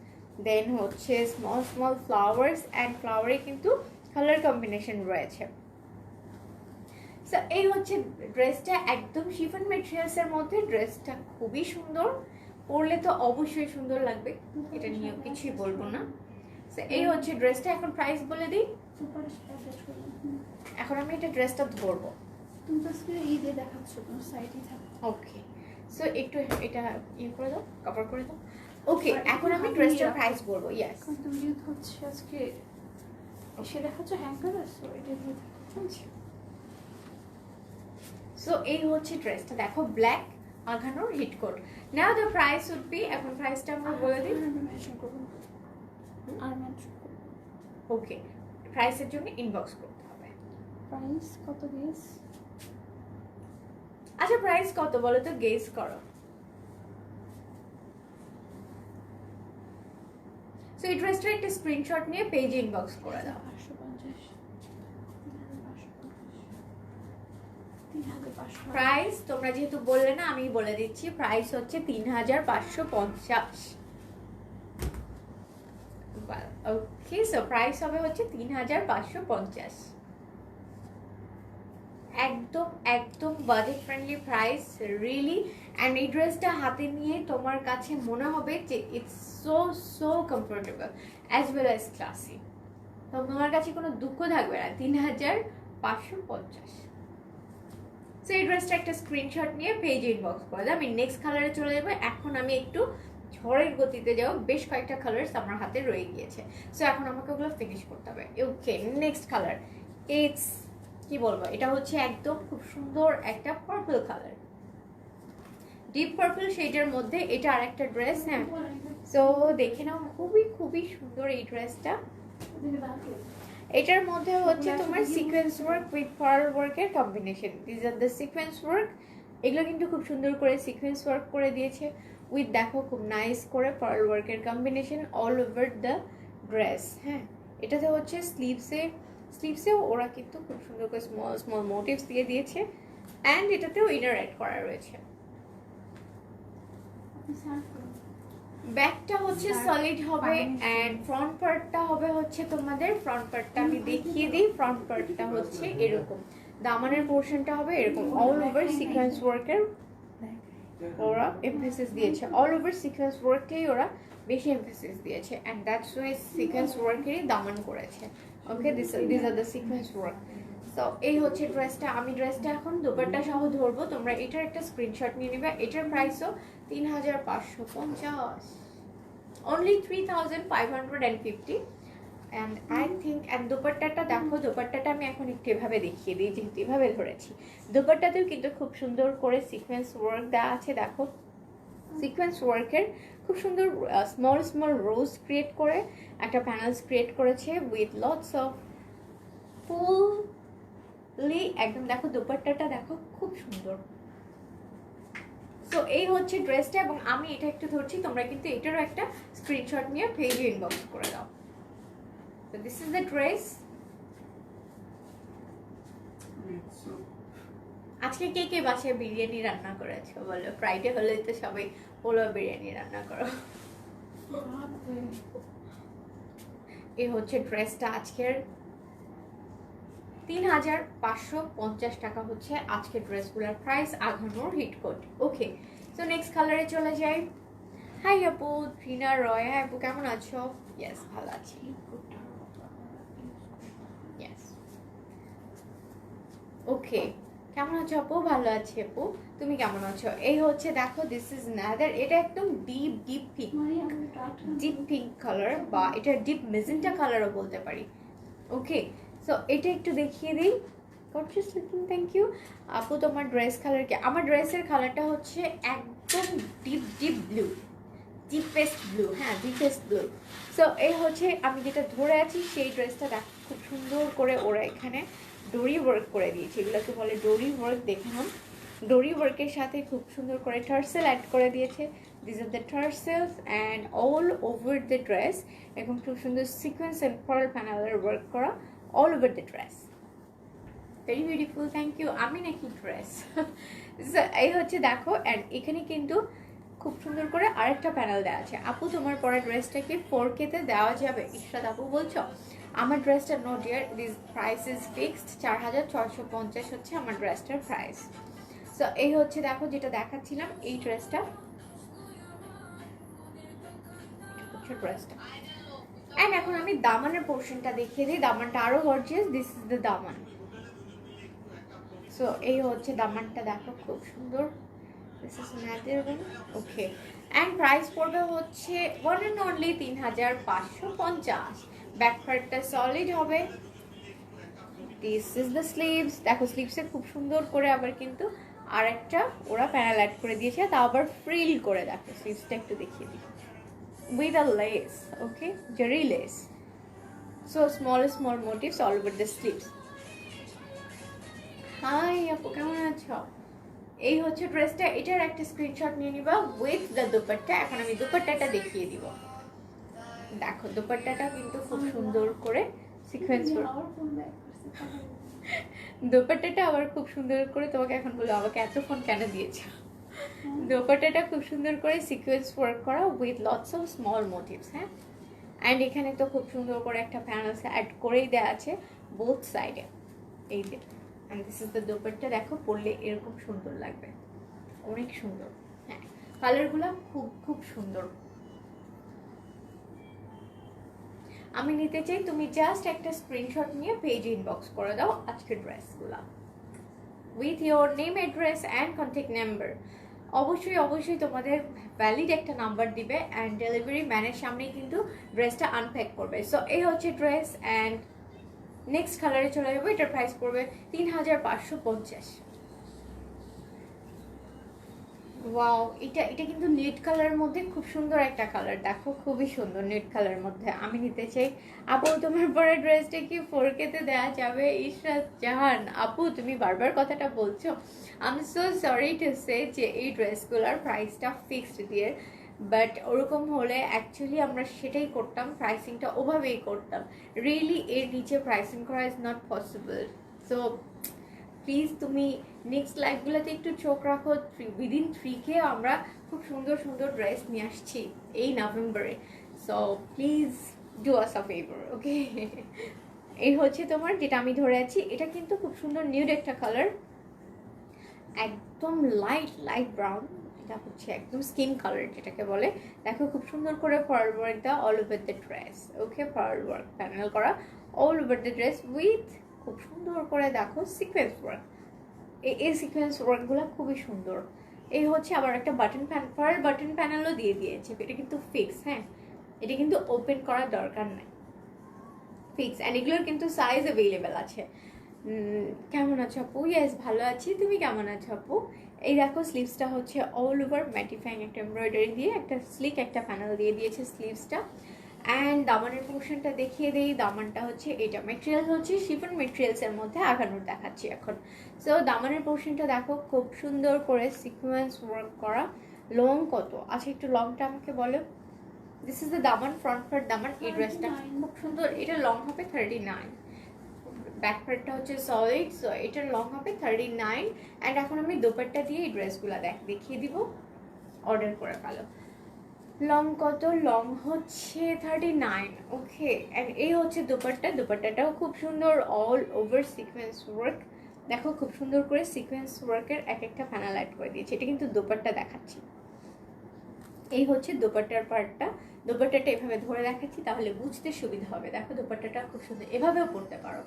দেন হচ্ছে স্মল ফ্লাওয়ার্স, অ্যান্ড ফ্লাওয়ারে কিন্তু কালার কম্বিনেশন রয়েছে। সো এই হচ্ছে ড্রেসটা, একদম শিফন মেটেরিয়ালসের মধ্যে, ড্রেসটা খুবই সুন্দর, পরলে তো অবশ্যই সুন্দর লাগবে, এটা নিয়ে কিছুই বলবো না। সো এই হচ্ছে ড্রেসটা, এখন প্রাইস বলে দিই। এখন আমি এটা ড্রেসটা ধরবো, তুমি তো ঈদে দেখাচ্ছ, তোমার সাইডে থাকো। ওকে, সো একটু এটা ইয়ে করে দাও, কভার করে দাও। ওকে, এখন আমি ড্রেসটার প্রাইস বলবো। ইয়েস, তুমি যেহেতু হচ্ছে আজকে এসে দেখাচ্ছ হ্যাঙ্গার, সো এটা দিয়ে দেখাচ্ছি। সো এই হচ্ছে ড্রেসটা, দেখো black Aghanoor hit coat. Now the price would be, এখন প্রাইসটা আমরা বলে দিই। ওকে, প্রাইসের জন্য ইনবক্স করতে হবে। প্রাইস কত গেস? আচ্ছা, প্রাইস কত বলো তো, গেস করো। এই ড্রেসটার একটা স্ক্রিনশট নিয়ে পেজে ইনবক্স করে দাও। 550 প্রাইস তোমরা যেহেতু বললে না, আমি বলে দিচ্ছি, প্রাইস হচ্ছে 3550। ওকে, সো প্রাইস হবে হচ্ছে 3550। একদম একদম budget friendly price, really. And এই ড্রেসটা হাতে নিয়ে তোমার কাছে মনে হবে যে it's so so comfortable as well as classy. তো তোমার কাছে কোনো দুঃখ থাকবে না। 3550। সো এই ড্রেসটা একটা স্ক্রিনশট নিয়ে পেজে ইনবক্স করে দাও। আমি নেক্সট কালারে চলে যাবো। এখন আমি একটু ঝড়ের গতিতে যাবো, বেশ কয়েকটা কালার্স আমার হাতে রয়ে গিয়েছে, সো এখন আমাকে ওগুলো ফিনিশ করতে হবে। ওকে, নেক্সট কালার, ইটস কি বলবো, এটা হচ্ছে একদম খুব সুন্দর একটা পার্পল কালার, ডিপ পার্পল শেডের মধ্যে। এটা আর একটা ড্রেস। হ্যাঁ, সো দেখে নাও, খুবই খুবই সুন্দর এই ড্রেসটা। এটার মধ্যে হচ্ছে তোমার সিকোয়েন্স ওয়ার্ক উইথ পার্ল ওয়ার্কের combination. This are the sequence work. এগুলো কিন্তু খুব সুন্দর করে সিকোয়েন্স ওয়ার্ক করে দিয়েছে উইথ, দেখো খুব নাইস করে পার্ল ওয়ার্কের combination all over the dress. হ্যাঁ, এটাতে হচ্ছে স্লিভসেও ওরা কিন্তু খুব সুন্দর করে স্মল স্মল মোটিভস দিয়ে দিয়েছে, অ্যান্ড এটাতেও ইনার অ্যাড করা রয়েছে। ব্যাকটা হচ্ছে সলিড হবে, অ্যান্ড ফ্রন্ট পার্টটা হবে হচ্ছে তোমাদের, ফ্রন্ট পার্টটা আমি দেখিয়ে দিই। ফ্রন্ট পার্টটা হচ্ছে এরকম, দামানের পোর্শনটা হবে এরকম, অল ওভার সিকোয়েন্স ওয়ার্কের ওরা এমফেসিস দিয়েছে, অল ওভার সিকোয়েন্স ওয়ার্ককেই ওরা বেশি এমফেসিস দিয়েছে, অ্যান্ড দ্যাটস ওয়াই সিকোয়েন্স ওয়ার্কেরই দামান করেছে। Okay, this are the sequence work. তো এই হচ্ছে ড্রেসটা। আমি ড্রেসটা এখন দুপাট্টা সহ ধরবো, তোমরা এটার একটা স্ক্রিনশট নিয়ে নেবে। এটার প্রাইসও 3550, only 3550। And I think, and দুপাট্টাটা দেখো, দুপাট্টাটা আমি এখন একটু এভাবে দেখিয়ে দিই, যেহেতু এভাবে ধরেছি। দুপাট্টাতেও কিন্তু খুব সুন্দর করে সিকোয়েন্স ওয়ার্ক দেওয়া আছে, দেখো সিকোয়েন্স ওয়ার্কের খুব সুন্দর স্মল স্মল রোজ ক্রিয়েট করে একটা প্যানেলস ক্রিয়েট করেছে উইথ লটস অফ ফুললি, একদম দেখো দুপাট্টাটা দেখো খুব সুন্দর। সো এই হচ্ছে ড্রেসটা, এবং আমি এটা একটু ধরছি, তোমরা কিন্তু এটারও একটা স্ক্রিনশট নিয়ে পেজে ইনবক্স করে দাও। So this is the dress. আজকে কে কে বাসায় বিরিয়ানি রান্না করেছো বলো? ফ্রাইডে হলে তো সবাই পোলাও বিরিয়ানি রান্না করো। এই হচ্ছে ড্রেসটা আজকের 3550 টাকা হচ্ছে আজকের ড্রেসগুলোর প্রাইস, আঘানোর হিটকোট। ওকে, সো নেক্সট কালারে চলে যাই। হাই আপু, রিনা রয়। হ্যাঁ আপু, কেমন আছো? ইয়েস, ভালো আছি। ওকে, কেমন আছো আপু? ভালো আছি আপু, তুমি কেমন আছো? এই হচ্ছে দেখো, দিস ইজ নাদার, এটা একদম ডিপ ডিপ পিঙ্ক কালার, বা এটা ডিপ মেজেন্টা কালারও বলতে পারি। ওকে, সো এটা একটু দেখিয়ে দিই। থ্যাংক ইউ আপু। তোমার ড্রেস কালার কি? আমার ড্রেসের কালারটা হচ্ছে একদম deep deep blue, deepest blue. হ্যাঁ, ডিপেস্ট ব্লু। সো এই হচ্ছে আমি যেটা ধরে আছি সেই ড্রেসটা দেখো, খুব সুন্দর করে ওরা এখানে ডোরি ওয়ার্ক করে দিয়েছে, এগুলোকে বলে ডোরি ওয়ার্ক। দেখে নাও, ডোরি ওয়ার্কের সাথে খুব সুন্দর করে টার্সেল অ্যাড করে দিয়েছে। This are the tassels and all over the dress, এবং খুব সুন্দর সিকোয়েন্স অ্যান্ড পার্ল প্যানেলের ওয়ার্ক করা all over the dress. Very beautiful, thank you. আমি নাকি ড্রেস এই হচ্ছে দেখো, অ্যান্ড এখানে কিন্তু খুব সুন্দর করে আরেকটা প্যানেল দেওয়া আছে। আপু তোমার পরা ড্রেসটাকে 4K তে দেওয়া যাবে? ইশরাত আপু বলছো। আমার ড্রেসটা no dear, this price is fixed, 4650 হচ্ছে আমার ড্রেসটার প্রাইস। সো এই হচ্ছে দেখো, যেটা দেখাচ্ছিলাম এই ড্রেসটা, ড্রেসটা। অ্যান্ড এখন আমি দামানের পোর্শনটা দেখিয়ে দিই, দামানটা আরো gorgeous. This is the daman. সো এই হচ্ছে দামানটা, দেখো খুব সুন্দর। দিস ইজ ম্যাটের ওয়ান। ওকে, অ্যান্ড প্রাইস পড়বে হচ্ছে ওয়ান অ্যান্ড অনলি 3550। ব্যাক পার্টটা সলিড হবে। This is the sleeves. দেখো স্লিভসে খুব সুন্দর করে আবার কিন্তু আর একটা ওরা প্যানেল অ্যাড করে দিয়েছে, তা আবার ফ্রিল করে। দেখো স্লিভসটা একটু দেখিয়ে দিই, with a lace. Okay, zari lace. So small small motifs all over the sleeves. Hi আপু, কেমন আছো? এই হচ্ছে ড্রেসটা, এটার একটা স্ক্রিনশট নিয়ে নিবা উইথ দ্য দুপাট্টা। এখন আমি দুপাট্টাটা দেখিয়ে দিব। দেখো দোপাট্টাটা কিন্তু খুব সুন্দর করে সিকোয়েন্স আমার ফোন ব্যাক করছে তাহলে। দোপাট্টাটা আবার খুব সুন্দর করে তোমাকে এখন বলো আমাকে এত ফোন কেন দিয়েছো। দোপাট্টাটা খুব সুন্দর করে সিকোয়েন্স ওয়ার্ক করা with lots of small motives, হ্যাঁ। অ্যান্ড এখানে তো খুব সুন্দর করে একটা প্যানেলস অ্যাড করেই দেওয়া আছে বোথ সাইডে, এই যে। And this is the dupatta, দেখো পরলে এরকম সুন্দর লাগবে, অনেক সুন্দর। হ্যাঁ, কালারগুলো খুব খুব সুন্দর। আমি নিতে চাই তুমি জাস্ট একটা স্ক্রিনশট নিয়ে পেজে ইনবক্স করে দাও আজকের ড্রেসগুলো with your name, address and contact number. অবশ্যই অবশ্যই তোমাদের ভ্যালিড একটা নাম্বার দিবে অ্যান্ড ডেলিভারি ম্যানের সামনেই কিন্তু ড্রেসটা আনপ্যাক করবে। সো এই হচ্ছে ড্রেস অ্যান্ড নেক্সট কালারে চলে যাবো। এটার প্রাইস পড়বে 3550। ওয়াও, এটা এটা কিন্তু নেট কালারের মধ্যে খুব সুন্দর একটা কালার, দেখো খুবই সুন্দর নেট কালারের মধ্যে। আমি নিতে চাই। আপু তোমার পরে ড্রেসটা কি 4K-তে দেওয়া যাবে? ইশরাত জাহান আপু, তুমি বারবার কথাটা বলছো। I am so sorry to say যে এই ড্রেসগুলোর প্রাইসটা ফিক্সড দিয়ে, বাট ওরকম হলে অ্যাকচুয়ালি আমরা সেটাই করতাম, প্রাইসিংটা ওভাবেই করতাম। রিয়েলি এর নিচে প্রাইসিং করা is not possible. So please তুমি নেক্সট লাইভগুলোতে একটু চোখ রাখো। উইদিন 3K আমরা খুব সুন্দর সুন্দর ড্রেস নিয়ে আসছি এই নভেম্বরে। So please do us a favour, okay. এই হচ্ছে তোমার যেটা আমি ধরে আছি, এটা কিন্তু খুব সুন্দর নিউড একটা কালার, একদম লাইট লাইট ব্রাউন। এটা হচ্ছে একদম স্কিন কালার যেটাকে বলে। দেখো খুব সুন্দর করে ফরওয়ার্ড ওয়ার্ক দেওয়া all over the dress, okay. Forward work panel করা all over the dress with খুব সুন্দর করে দেখো সিকোয়েন্স ওয়ার্ক। এই সিকোয়েন্স ওয়ার্কগুলো খুবই সুন্দর। এই হচ্ছে আবার একটা বাটন বাটন প্যানেলও দিয়ে দিয়েছে, এটা কিন্তু ফিক্স, হ্যাঁ। এটা কিন্তু ওপেন করার দরকার নাই, ফিক্স। অ্যান্ড এগুলোর কিন্তু সাইজ অ্যাভেলেবেল আছে। কেমন আছো আপু? ইয়েস ভালো আছি, তুমি কেমন আছো আপু? এই দেখো স্লিভসটা হচ্ছে অল ওভার ম্যাটিফাইং একটা এমব্রয়ডারি দিয়ে একটা স্লিক একটা প্যানেল দিয়ে দিয়েছে স্লিভসটা। অ্যান্ড দামানের পোর্শনটা দেখিয়ে দিই। দামানটা হচ্ছে এটা, মেটেরিয়াল হচ্ছে শিফন মেটেরিয়ালসের মধ্যে আগানোর দেখাচ্ছি এখন। সো দামানের পোর্শনটা দেখো খুব সুন্দর করে সিকোয়েন্স ওয়ার্ক করা। লং কত আছে একটু লংটা আমাকে বলো। This is the Daman, front part দামান। এই ড্রেসটা খুব সুন্দর, এটা লং হবে 39, ব্যাক পার্টটা হচ্ছে সলিড। সো এটার লং হবে 39। অ্যান্ড এখন আমি দোপাট্টা দিয়ে এই ড্রেসগুলো দেখিয়ে দিব, অর্ডার করে ফেলো। লং কত? লং হচ্ছে 39, ওকে। অ্যান্ড এই হচ্ছে দোপাট্টা, দোপাট্টাটাও খুব সুন্দর অল ওভার সিকোয়েন্স ওয়ার্ক। দেখো খুব সুন্দর করে সিকোয়েন্স ওয়ার্কের এক একটা প্যানেল অ্যাড করে দিয়েছে। এটা কিন্তু দোপাট্টা দেখাচ্ছি, এই হচ্ছে দোপাট্টার পার্টটা। দোপাট্টাটা এভাবে ধরে দেখাচ্ছি তাহলে বুঝতে সুবিধা হবে। দেখো দোপাট্টাটা খুব সুন্দর, এভাবেও পরতে পারো।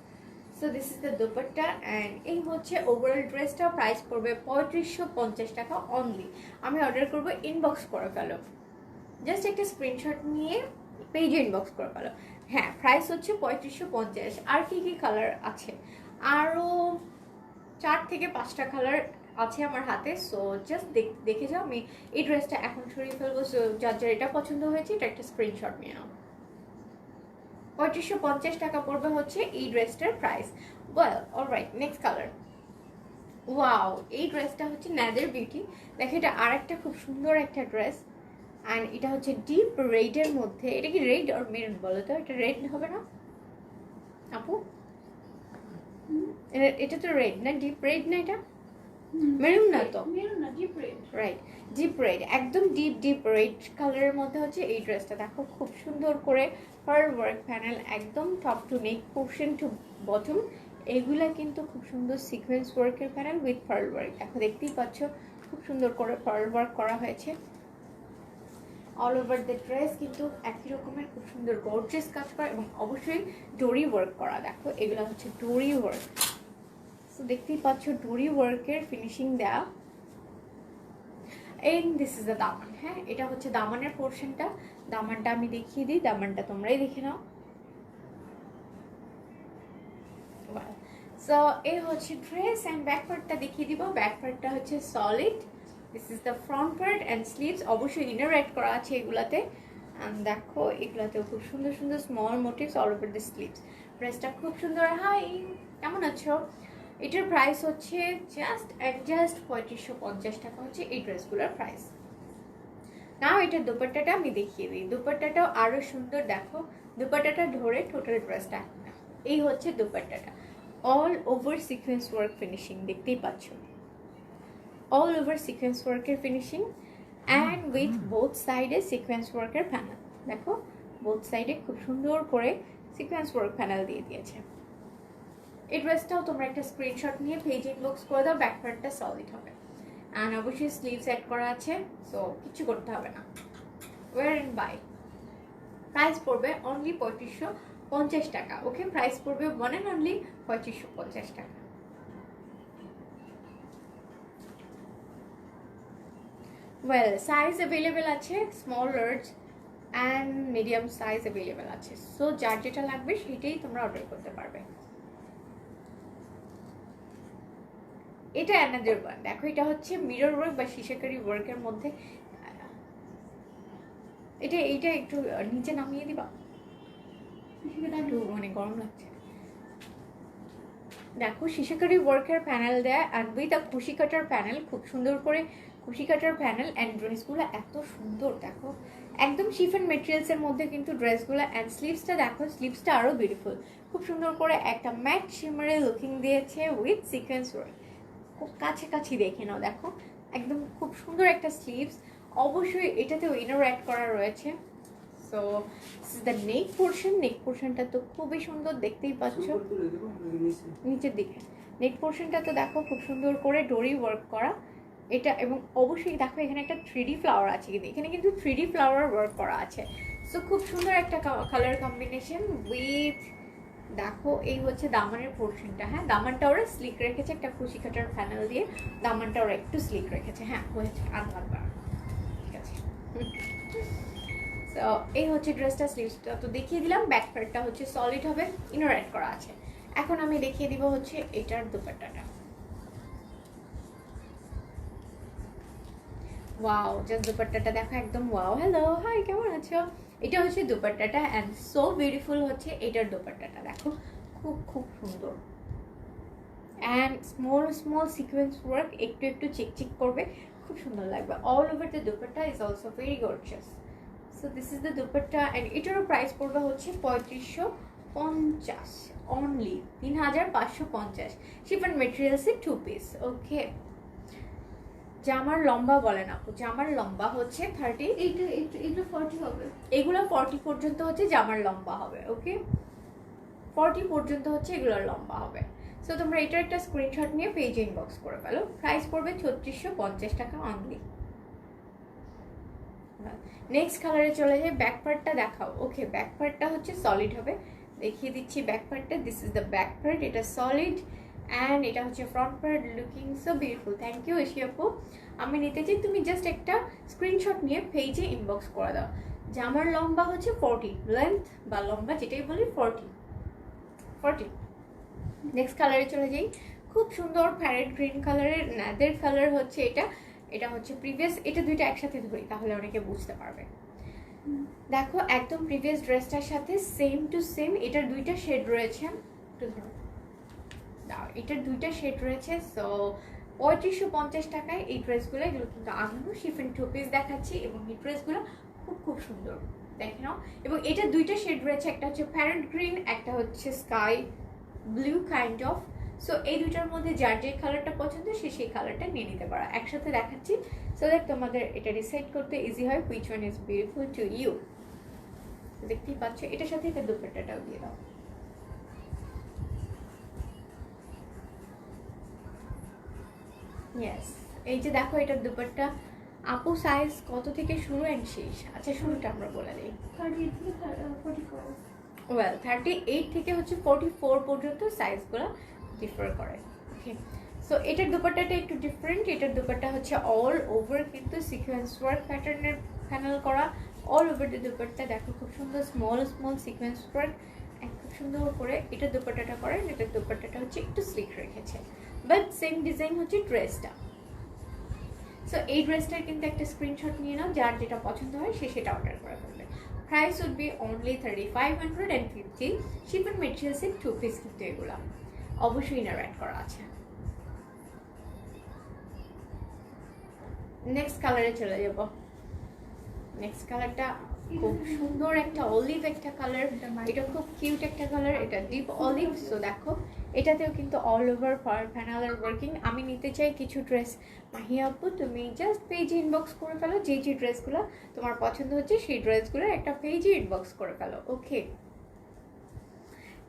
So this is the dupatta and এই হচ্ছে ওভারঅল ড্রেসটা। প্রাইস পড়বে 3550 টাকা অনলি। আমি অর্ডার করবো, ইনবক্স করে ফেলো, জাস্ট একটা স্ক্রিনশট নিয়ে পেজে ইনবক্স করে ফেলো। হ্যাঁ, প্রাইস হচ্ছে 3550। আর কি কি কালার আছে? আরও 4 থেকে 5টা কালার আছে আমার হাতে। সো জাস্ট দেখে যাও। আমি এই ড্রেসটা এখন সরিয়ে ফেলবো। সো যার যার এটা পছন্দ হয়েছে এটা একটা স্ক্রিনশট নিয়ে নাও। 3550 টাকা পড়বে হচ্ছে এই ড্রেসটার price. Well alright, next colour. Wow, এই ড্রেসটা হচ্ছে ন্যাদার বিউটি। দেখো এটা আর একটা খুব সুন্দর একটা ড্রেস অ্যান্ড এটা হচ্ছে ডিপ রেডের মধ্যে। এটা কি রেড আর মেরুন বলো তো? এটা রেড হবে না আপু? এটা তো রেড না, ডিপ রেড না? এটা মেরুন না তো? মেরুন না, deep red. Right, deep red, একদম ডিপ ডিপ রেড কালারের মধ্যে হচ্ছে এই ড্রেসটা। দেখো খুব সুন্দর করে ফার ওয়ার্ক প্যানেল, একদম top two neck portion to bottom. এগুলা কিন্তু খুব সুন্দর সিকোয়েন্স ওয়ার্কের প্যানেল উইথ ফার ওয়ার্ক। দেখো দেখতেই পাচ্ছ খুব সুন্দর করে ফার ওয়ার্ক করা হয়েছে অল ওভার দ্য ড্রেস। কিন্তু একই রকমের খুব সুন্দর গর্জিয়াস কাজ করা এবং অবশ্যই ডোরি ওয়ার্ক করা। দেখো এগুলো হচ্ছে ডোরি ওয়ার্ক। সো দেখতেই পাচ্ছ ডোরি ওয়ার্কের ফিনিশিং দেওয়া। এন্ড দিস ইজ দ্য দামান, হ্যাঁ। এটা হচ্ছে দামানের পোর্শনটা। দামানটা আমি দেখিয়ে দিই, দামানটা তোমরাই দেখে নাও। সো এই হচ্ছে ড্রেস অ্যান্ড ব্যাক পার্টটা দেখিয়ে দিব। ব্যাক পার্টটা হচ্ছে solid. This is the front part and sleeves. অবশ্যই ইনার অ্যাড করা আছে এগুলাতে। অ্যান্ড দেখো এগুলাতেও খুব সুন্দর সুন্দর small motifs all over the sleeves. ড্রেসটা খুব সুন্দর। হাই, কেমন আছো? এটার প্রাইস হচ্ছে জাস্ট 3550 টাকা হচ্ছে এই ড্রেসগুলোর প্রাইস। নাও এটার দুপাট্টাটা আমি দেখিয়ে দিই, দুপাট্টাটাও আরো সুন্দর। দেখো দুপাট্টাটা ধরে টোটাল ড্রেসটা, এই হচ্ছে দুপাট্টাটা, all over sequence work finishing, দেখতেই পাচ্ছ অল ওভার সিকোয়েন্স ওয়ার্কের ফিনিশিং অ্যান্ড উইথ বোথ সাইডে সিকোয়েন্স ওয়ার্কের প্যানেল। দেখো বোথ সাইডে খুব সুন্দর করে সিকোয়েন্স ওয়ার্ক প্যানেল দিয়ে দিয়েছে। এই ড্রেসটাও তোমরা একটা স্ক্রিনশট নিয়ে পেজ ইনবক্স করে দাও, ব্যাক পার্টটা সলিড হবে অ্যান্ড অবশ্যই স্লিভস অ্যাড করা আছে, সো কিছু করতে হবে না। Wear and buy. প্রাইস পড়বে অনলি 3550 টাকা। ওকে, প্রাইস পড়বে ওয়ান অ্যান্ড অনলি 3550 টাকা। ওয়েল, সাইজ অ্যাভেলেবেল আছে, small, large and medium size available আছে, সো যার যেটা লাগবে সেটাই তোমরা অর্ডার করতে পারবে। এটা অ্যানাদার ওয়ান। দেখো এটা হচ্ছে মিরর ওয়ার্ক বা শিশাকারি ওয়ার্কের মধ্যে, এইটা একটু নিচে নামিয়ে দিবা, একটু মানে গরম লাগছে। দেখো শিশাকারি ওয়ার্কের প্যানেল দেয় আর উইথ আ কুশি কাটার প্যানেল, খুব সুন্দর করে কুশি কাটার প্যানেল অ্যান্ড ড্রেসগুলো এত সুন্দর। দেখো একদম শিফন মেটেরিয়ালসের মধ্যে কিন্তু ড্রেসগুলো, অ্যান্ড স্লিভসটা দেখো, স্লিভসটা আরও বিউটিফুল, খুব সুন্দর করে একটা ম্যাট শিমারে লুকিং দিয়েছে উইথ সিকোয়েন্স ওয়ার্ক। খুব কাছাকাছি দেখে নাও, দেখো একদম খুব সুন্দর একটা স্লিভস। অবশ্যই এটাতেও ইনার অ্যাড করা রয়েছে। So this is the neck portion. Neck পোর্শনটা তো খুবই সুন্দর, দেখতেই পাচ্ছ নিচের দিকে। নেক পোর্শনটা তো দেখো খুব সুন্দর করে ডোরি ওয়ার্ক করা এটা, এবং অবশ্যই দেখো এখানে একটা 3D ফ্লাওয়ার আছে, কিন্তু এখানে কিন্তু 3D ফ্লাওয়ার ওয়ার্ক করা আছে। সো খুব সুন্দর একটা কালার কম্বিনেশন উইথ, দেখো এই হচ্ছে দামানের পোর্শনটা। হ্যাঁ, দামানটা ওরা স্লিক রেখেছে একটা কুশি কাটার প্যানেল দিয়ে, দামানটা ওরা একটু স্লিক রেখেছে। হ্যাঁ হয়েছে, আর লাগবে, ঠিক আছে। সো এই হচ্ছে ড্রেসটা, স্লিভসটা তো দেখিয়ে দিলাম, ব্যাক পার্টটা হচ্ছে সলিড হবে, ইনার অ্যাড করা আছে। এখন আমি দেখিয়ে দিব হচ্ছে এটার দুপাট্টাটা। ওয়াও, জাস্ট দুপাট্টাটা দেখো, একদম ওয়াও। হ্যালো, হাই, কেমন আছো? এটা হচ্ছে দুপাট্টাটা অ্যান্ড সো বিউটিফুল হচ্ছে এটার দুপাট্টাটা। দেখো খুব খুব সুন্দর and small small sequence work, একটু একটু চিকচিক করবে, খুব সুন্দর লাগবে। All over the dupatta is also very gorgeous. So this is the dupatta and এটারও প্রাইস পড়বে হচ্ছে 3550 অনলি, 3550। শিফন মেটেরিয়ালসের 2 পিস। ওকে, জামার লম্বা বলেন আপু, জামার লম্বা হচ্ছে 30, এইটা 40 হবে, এগুলো 40 পর্যন্ত হচ্ছে জামার লম্বা হবে। ওকে, 40 পর্যন্ত হচ্ছে এগুলোর লম্বা হবে। সো তোমরা এটার একটা স্ক্রিনশট নিয়ে পেজে ইনবক্স করে ফেলো। প্রাইস পড়বে 3650 টাকা অনলি। নেক্সট কালারে চলে যাই, ব্যাক পার্টটা দেখাও। ওকে, ব্যাক পার্টটা হচ্ছে সলিড হবে, দেখিয়ে দিচ্ছি ব্যাক পার্টটা। This is the back part, এটা সলিড অ্যান্ড এটা হচ্ছে front part, looking so beautiful. Thank you Eshi আপু। আমি নিতে চাই তুমি জাস্ট একটা স্ক্রিনশট নিয়ে পেজে ইনবক্স করে দাও। জামার লম্বা হচ্ছে 40, লেন্থ বা লম্বা যেটাই বলি 40। নেক্সট কালারে চলে যাই, খুব সুন্দর প্যারেট গ্রিন কালারের ন্যাদের কালার হচ্ছে এটা। এটা হচ্ছে প্রিভিয়াস, এটা দুইটা একসাথে ধরি তাহলে অনেকে বুঝতে পারবে। দেখো একদম প্রিভিয়াস ড্রেসটার সাথে সেম টু সেম, এটার দুইটা শেড রয়েছে, একটু ধরো, এটার দুইটা শেড রয়েছে। সো 3550 টাকায় এই ড্রেসগুলো, এগুলো কিন্তু আমিও শিফন 2 পিস দেখাচ্ছি এবং এই ড্রেসগুলো খুব খুব সুন্দর, দেখে নাও। এবং এটা দুইটা শেড রয়েছে, একটা হচ্ছে প্যারেট গ্রিন, একটা হচ্ছে sky blue kind of. So এই দুইটার মধ্যে যার যে কালারটা পছন্দ সে সেই কালারটা নিয়ে নিতে পারো। একসাথে দেখাচ্ছি সো দ্যাট তোমাদের এটা ডিসাইড করতে ইজি হয় which one is beautiful to you. দেখতেই পাচ্ছ, এটার সাথে এটা দুপাট্টাটাও দিয়ে দাও। ইয়েস, এই যে দেখো এটার দুপাট্টা। আপু সাইজ কত থেকে শুরু অ্যান্ড শেষ? আচ্ছা শুরুটা আমরা বলে দিই। 38 থেকে 44। ওয়েল 38 থেকে হচ্ছে 44 পর্যন্ত সাইজগুলো ডিফার করে। ওকে, সো এটার দুপাট্টাটা একটু ডিফারেন্ট। এটার দুপাট্টা হচ্ছে অল ওভার কিন্তু সিকোয়েন্স ওয়ার্ক প্যাটার্নের প্যানেল করা, অল ওভার দ্য দুপাট্টা। দেখো খুব সুন্দর স্মল স্মল সিকোয়েন্স ওয়ার্ক, খুব সুন্দর করে এটার দুপাট্টাটা করে। এটার দুপাট্টাটা হচ্ছে একটু স্লিক রেখেছে, বাট সেম ডিজাইন হচ্ছে ড্রেসটা। সো এই ড্রেসটার কিন্তু একটা স্ক্রিনশট নিয়ে নাও, যার যেটা পছন্দ হয় সে সেটা অর্ডার করে ফেলবে। Price would be only 3550। Chiffon মেটেরিয়ালসের 2 পিস কিন্তু এগুলো অবশ্যই ইনার অ্যাড করা আছে। নেক্সট কালারে চলে যাব। নেক্সট কালারটা খুব সুন্দর একটা অলিভ একটা কালার, এটা খুব কিউট একটা কালার, এটা ডিপ অলিভ। সো দেখো এটাতেও কিন্তু অল ওভার পার প্যানেলের ওয়ার্কিং। আমি নিতে চাই কিছু ড্রেস। মাহিয়া আপু তুমি জাস্ট পেজে ইনবক্স করে ফেলো, যে যে ড্রেসগুলো তোমার পছন্দ হচ্ছে সেই ড্রেসগুলো একটা পেজে ইনবক্স করে ফেলো। ওকে,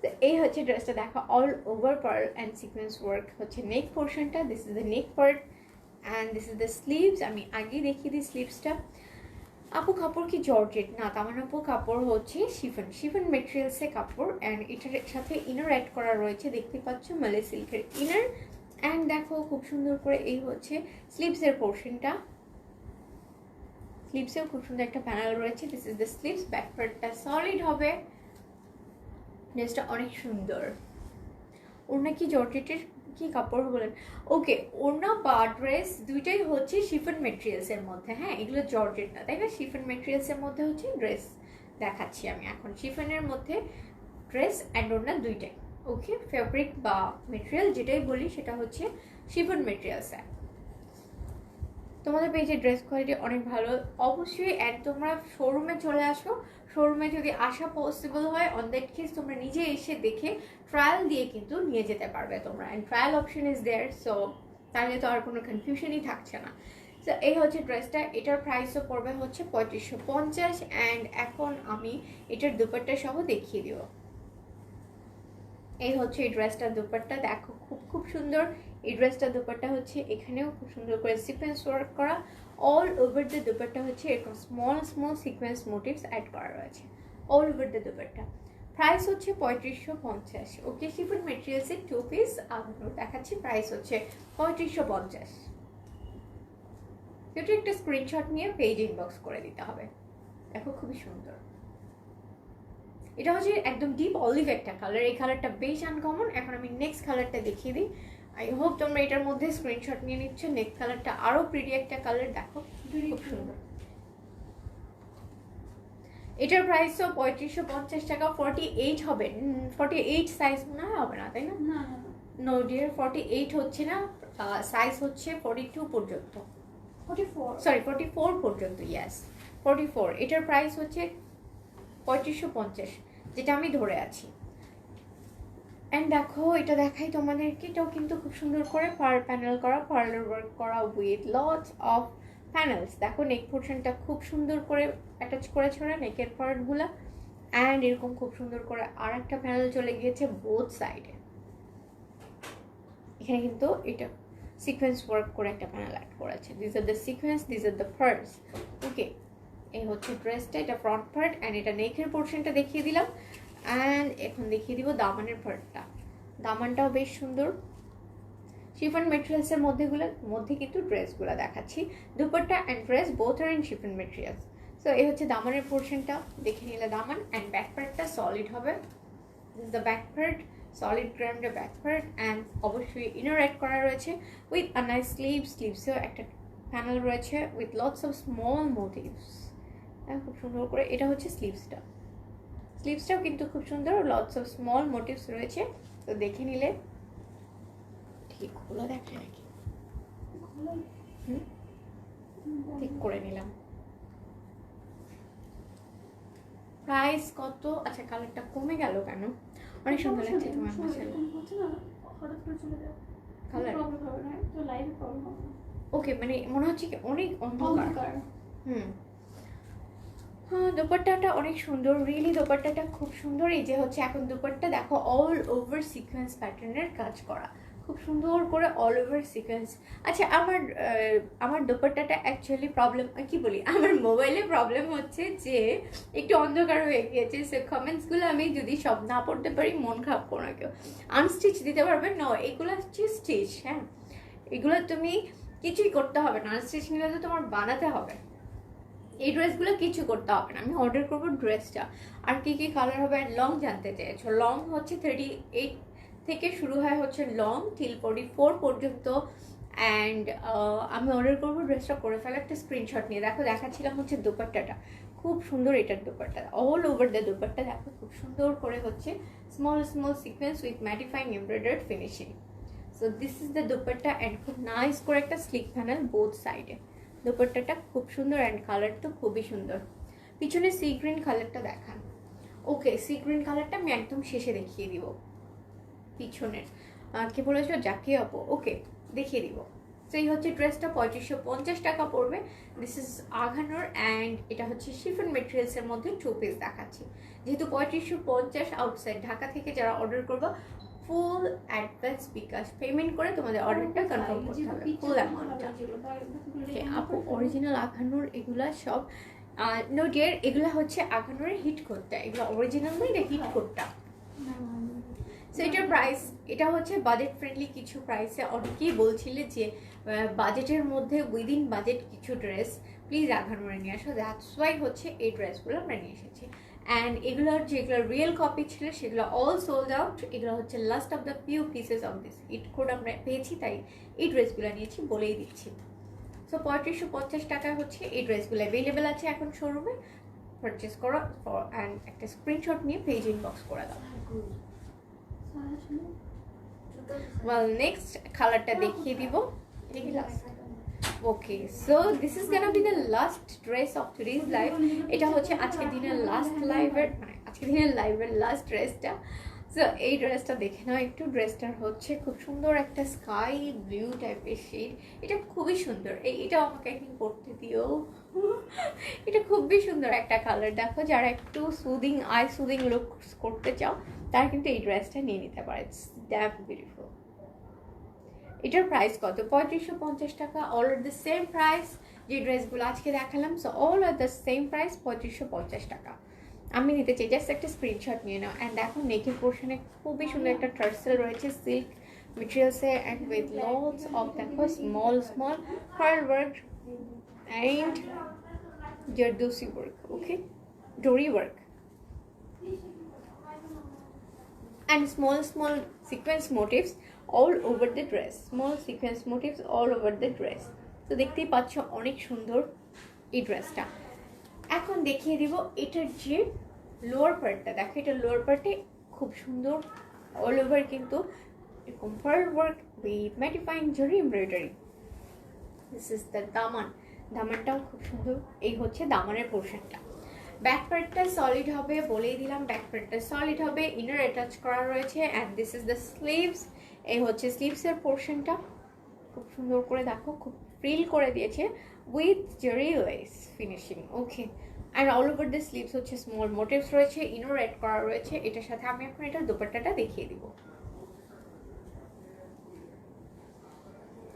তো এই হচ্ছে ড্রেসটা দেখো, all over pearl and sequence work হচ্ছে নেক পোর্শনটা। This is the neck part and this is the sleeves. আমি আগেই দেখিয়ে দিই স্লিভসটা। আপু কাপড় কি জর্জেট? না, তামান আপু কাপড় হচ্ছে শিফন, শিফন মেটেরিয়ালসে কাপড়। অ্যান্ড এটার সাথে ইনার অ্যাড করা রয়েছে, দেখতে পাচ্ছ মালে সিল্কের ইনার। অ্যান্ড দেখো খুব সুন্দর করে এই হচ্ছে স্লিভসের পোর্শনটা, স্লিভসেও খুব সুন্দর একটা প্যানেল রয়েছে। This is the sleeves. Back পার্টটা সলিড হবে, ড্রেসটা অনেক সুন্দর। ওড়না কি জর্জেটের কি কাপড় বলেন? ওকে, ওড়না বা ড্রেস দুইটাই হচ্ছে শিফন মেটেরিয়ালসের মধ্যে। হ্যাঁ, এগুলো জর্জেট না, তাই না? শিফন মেটেরিয়ালসের মধ্যে হচ্ছে ড্রেস দেখাচ্ছি আমি এখন। শিফনের মধ্যে ড্রেস অ্যান্ড ওড়না দুইটাই। ওকে, ফেব্রিক বা মেটেরিয়াল যেটাই বলি সেটা হচ্ছে শিফন মেটেরিয়ালস। তোমাদের পেজে ড্রেস কোয়ালিটি অনেক ভালো অবশ্যই। অ্যান্ড তোমরা শোরুমে চলে আসো, শোরুমে যদি আসা পসিবল হয় অন দ্যাট কেস তোমরা নিজে এসে দেখে ট্রায়াল দিয়ে কিন্তু নিয়ে যেতে পারবে তোমরা। And trial option is there, so তাহলে তো আর কোনো কনফিউশনই থাকছে না। তো এই হচ্ছে ড্রেসটা, এটার প্রাইসও পড়বে হচ্ছে 3550। অ্যান্ড এখন আমি এটার দুপাট্টা সহ দেখিয়ে দিব। এই হচ্ছে এই ড্রেসটার দুপাট্টা, দেখো খুব খুব সুন্দর। এই ড্রেসটার দুপাট্টা হচ্ছে এখানেও খুব সুন্দর করে সিকোয়েন্স ওয়ার্ক করা। অল ওভার দ্য দুপাট্টা হচ্ছে এরকম small small sequence motifs add করা রয়েছে all over the dupatta. Price হচ্ছে 3550। ওকে, শিফন মেটেরিয়ালসের 2 পিস দেখাচ্ছি, প্রাইস হচ্ছে 3550। এটা একটা স্ক্রিনশট নিয়ে পেজ ইনবক্স করে দিতে হবে। দেখো খুবই সুন্দর, এটা হচ্ছে একদম ডিপ অলিভ একটা কালার। এই কালারটা বেশ আনকমন। এখন আমি নেক্সট কালারটা দেখিয়ে দিই। আই হোপ তোমরা এটার মধ্যে স্ক্রিনশট নিয়ে নিচ্ছ। নেক্সট কালারটা আরো প্রিটি একটা কালার, দেখো খুব সুন্দর। এটার প্রাইসও 3550 টাকা। 48 হবে, 48 সাইজ মনে হয় হবে না, তাই না? নো ডিয়ার, 48 হচ্ছে না, সাইজ হচ্ছে 42 পর্যন্ত, 44 পর্যন্ত। ইয়াস 44। এটার প্রাইস হচ্ছে 3550, যেটা আমি ধরে আছি। অ্যান্ড দেখো এটা দেখাই তোমাদেরকে, এটাও কিন্তু খুব সুন্দর করে পার প্যানেল করা, পার্লার ওয়ার্ক করা উইথ লটস অফ প্যানেলস। দেখো নেক পোর্শনটা খুব সুন্দর করে অ্যাটাচ করেছে ওরা, নেকের পার্টগুলো। অ্যান্ড এরকম খুব সুন্দর করে আর একটা প্যানেল চলে গিয়েছে বোথ সাইডে। এখানে কিন্তু এটা সিকোয়েন্স ওয়ার্ক করে একটা প্যানেল অ্যাড করেছে। This are the sequence, this are the parts. Okay, এই হচ্ছে ড্রেসটা, এটা ফ্রন্ট পার্ট। অ্যান্ড এটা নেকের পোর্শনটা দেখিয়ে দিলাম। অ্যান্ড এখন দেখিয়ে দিব দামানের পার্টটা। দামানটাও বেশ সুন্দর, শিফন মেটেরিয়ালসের মধ্যে কিন্তু ড্রেসগুলো দেখাচ্ছি। Dupatta and dress both are in chiffon materials. So এই হচ্ছে দামানের পোর্শনটা, দেখে নিলে দামান। অ্যান্ড ব্যাক পার্টটা সলিড হবে, this the back part, solid গ্রাউন্ডের ব্যাক পার্ট। অ্যান্ড অবশ্যই ইনার অ্যাড করা রয়েছে উইথ আ নাইস স্লিভসেও একটা প্যানেল রয়েছে with lots of small motifs. খুব সুন্দর করে এটা হচ্ছে স্লিভসটাও কিন্তু খুব সুন্দর, লটস অফ স্মল মোটিভস রয়েছে। তো দেখে নিলে ঠিক খোলা দেখে নাকি, ঠিক করে নিলাম। প্রাইস কত? আচ্ছা, কালারটা কমে গেল কেন? অনেক সুন্দর লাগছে তোমার কালার। ওকে, মানে মনে হচ্ছে কি অনেক অন্ধকার। হ্যাঁ, দোপাট্টাটা অনেক সুন্দর, রিয়েলি দোপাট্টাটা খুব সুন্দর। এই যে হচ্ছে এখন দোপাট্টা দেখো অল ওভার সিকোয়েন্স প্যাটার্নের কাজ করা, খুব সুন্দর করে অল ওভার সিকোয়েন্স। আচ্ছা, আমার দোপাট্টাটা অ্যাকচুয়ালি প্রবলেম কি বলি, আমার মোবাইলে প্রবলেম হচ্ছে যে একটু অন্ধকার হয়ে গিয়েছে। সে কমেন্টসগুলো আমি যদি সব না পড়তে পারি মন খারাপ করো না কেউ। আনস্টিচ দিতে পারবে না, এগুলো হচ্ছে স্টিচ। হ্যাঁ, এগুলো তুমি কিছুই করতে হবে না, আনস্টিচ নিলে তো তোমার বানাতে হবে। এই ড্রেসগুলো কিছু করতে হবে না, আমি অর্ডার করবো ড্রেসটা। আর কি কি কালার হবে? লং জানতে চেয়েছো? লং হচ্ছে 38 থেকে শুরু হয় হচ্ছে লং টিল 44 পর্যন্ত। অ্যান্ড আমি অর্ডার করবো ড্রেসটা, করে ফেলে একটা স্ক্রিনশট নিয়ে। দেখো দেখাচ্ছিলাম হচ্ছে দোপাট্টাটা, খুব সুন্দর এটার dupatta, all over the dupatta দেখো খুব সুন্দর করে হচ্ছে small small sequence with mattifying embroidered finishing. So this is the dupatta. And খুব নাইস করে একটা স্লিক প্যানেল বোথ সাইডে, দোপাট্টাটা খুব সুন্দর অ্যান্ড কালার তো খুবই সুন্দর। পিছনে সি গ্রিন কালারটা দেখান। ওকে, সি গ্রিন কালারটা আমি একদম শেষে দেখিয়ে দিব। পিছনের কি বলেছো জাকি আপু? ওকে, দেখিয়ে দিব। তো এই হচ্ছে ড্রেসটা, 3550 টাকা পড়বে। দিস ইজ আঘানোর অ্যান্ড এটা হচ্ছে শিফন মেটেরিয়ালসের মধ্যে 2 পিস দেখাচ্ছি। যেহেতু 3550 আউটসাইড ঢাকা থেকে যারা অর্ডার করবো ফুল অ্যাডভান্স বিকাশ পেমেন্ট করে তোমাদের অর্ডারটা কনফার্ম করতে হবে, ফুল অ্যামাউন্টটা। আপু অরিজিনাল আঘানোর এগুলা সব নো ডিয়ার, এগুলা হচ্ছে আঘানোর হিট কোডটা, এগুলো অরিজিনাল নয়, এটা হিট কোডটা। সো এটার প্রাইস, এটা হচ্ছে বাজেট ফ্রেন্ডলি কিছু প্রাইসে। অনেকেই বলছিলে যে বাজেটের মধ্যে উইদিন বাজেট কিছু ড্রেস প্লিজ আঘানোরে নিয়ে আসো, দ্যাটস ওয়াই হচ্ছে এই ড্রেসগুলো আমরা নিয়ে এসেছি। অ্যান্ড এগুলোর যেগুলো রিয়েল কপি ছিল সেগুলো অল সোল্ড আউট। এগুলো হচ্ছে last of the few pieces of this hit code আমরা পেয়েছি, তাই এই ড্রেসগুলো নিয়েছি, বলেই দিচ্ছি। সো 3550 টাকা হচ্ছে এই ড্রেসগুলো অ্যাভেলেবেল আছে এখন শোরুমে। পারচেস করো অ্যান্ড একটা স্ক্রিনশট নিয়ে পেজ ইনবক্স করে দাও। ওয়েল নেক্সট কালারটা দেখিয়ে দিব। Okay, so this is gonna be the last dress of today's live. এটা হচ্ছে আজকের দিনের লাস্ট লাইভের, মানে আজকের দিনের লাইভের লাস্ট ড্রেসটা। সো এই ড্রেসটা দেখে নাও একটু। ড্রেসটার হচ্ছে খুব সুন্দর একটা স্কাই ব্লু টাইপের শেড, এটা খুবই সুন্দর। এটা আমাকে একদিন পরতে দিও। এটা খুবই সুন্দর একটা কালার। দেখো যারা একটু সুদিং আই সুদিং লুক করতে চাও তারা কিন্তু এই ড্রেসটা নিয়ে নিতে পারে। It's dam beautiful. এটার প্রাইস কত? 3550 টাকা। All are the same price যে ড্রেসগুলো আজকে দেখালাম। So all are the same price, 3550 টাকা। আমি নিতে চাই, জাস্ট একটা স্ক্রিনশট নিয়ে নাও। অ্যান্ড দেখো নেকের পোর্শনে খুবই সুন্দর একটা টার্সেল রয়েছে সিল্ক মেটেরিয়ালসে অ্যান্ড উইথ লটস অফ দেখো small small pearl work and zardozi work, okay, dori work and small sequence motifs all over the dress, small sequence motifs all over the dress. তো দেখতেই পাচ্ছ অনেক সুন্দর এই ড্রেসটা। এখন দেখিয়ে দিব এটার যে লোয়ার পার্টটা। দেখো এটা লোয়ার পার্টে খুব সুন্দর অল ওভার কিন্তু এরকম পার্ল ওয়ার্ক উইথ ম্যাটিফাইং জরি এমব্রয়ডারি। দিস ইজ দ্য দামান। দামানটাও খুব সুন্দর। এই হচ্ছে দামানের পোর্শনটা। ব্যাক পার্টটা সলিড হবে, বলেই দিলাম ব্যাক পার্টটা সলিড হবে, ইনার অ্যাটাচ করা রয়েছে। And this is the sleeves. এই হচ্ছে স্লিভসের পোর্শনটা, খুব সুন্দর করে দেখো, খুব ফ্রিল করে দিয়েছে with Jerry less finishing, okay. And all over the sleeves হচ্ছে স্মল মোটিভস রয়েছে, ইনার অ্যাড করা রয়েছে। এটার সাথে আমি এখন এটার দোপাট্টাটা দেখিয়ে দিব।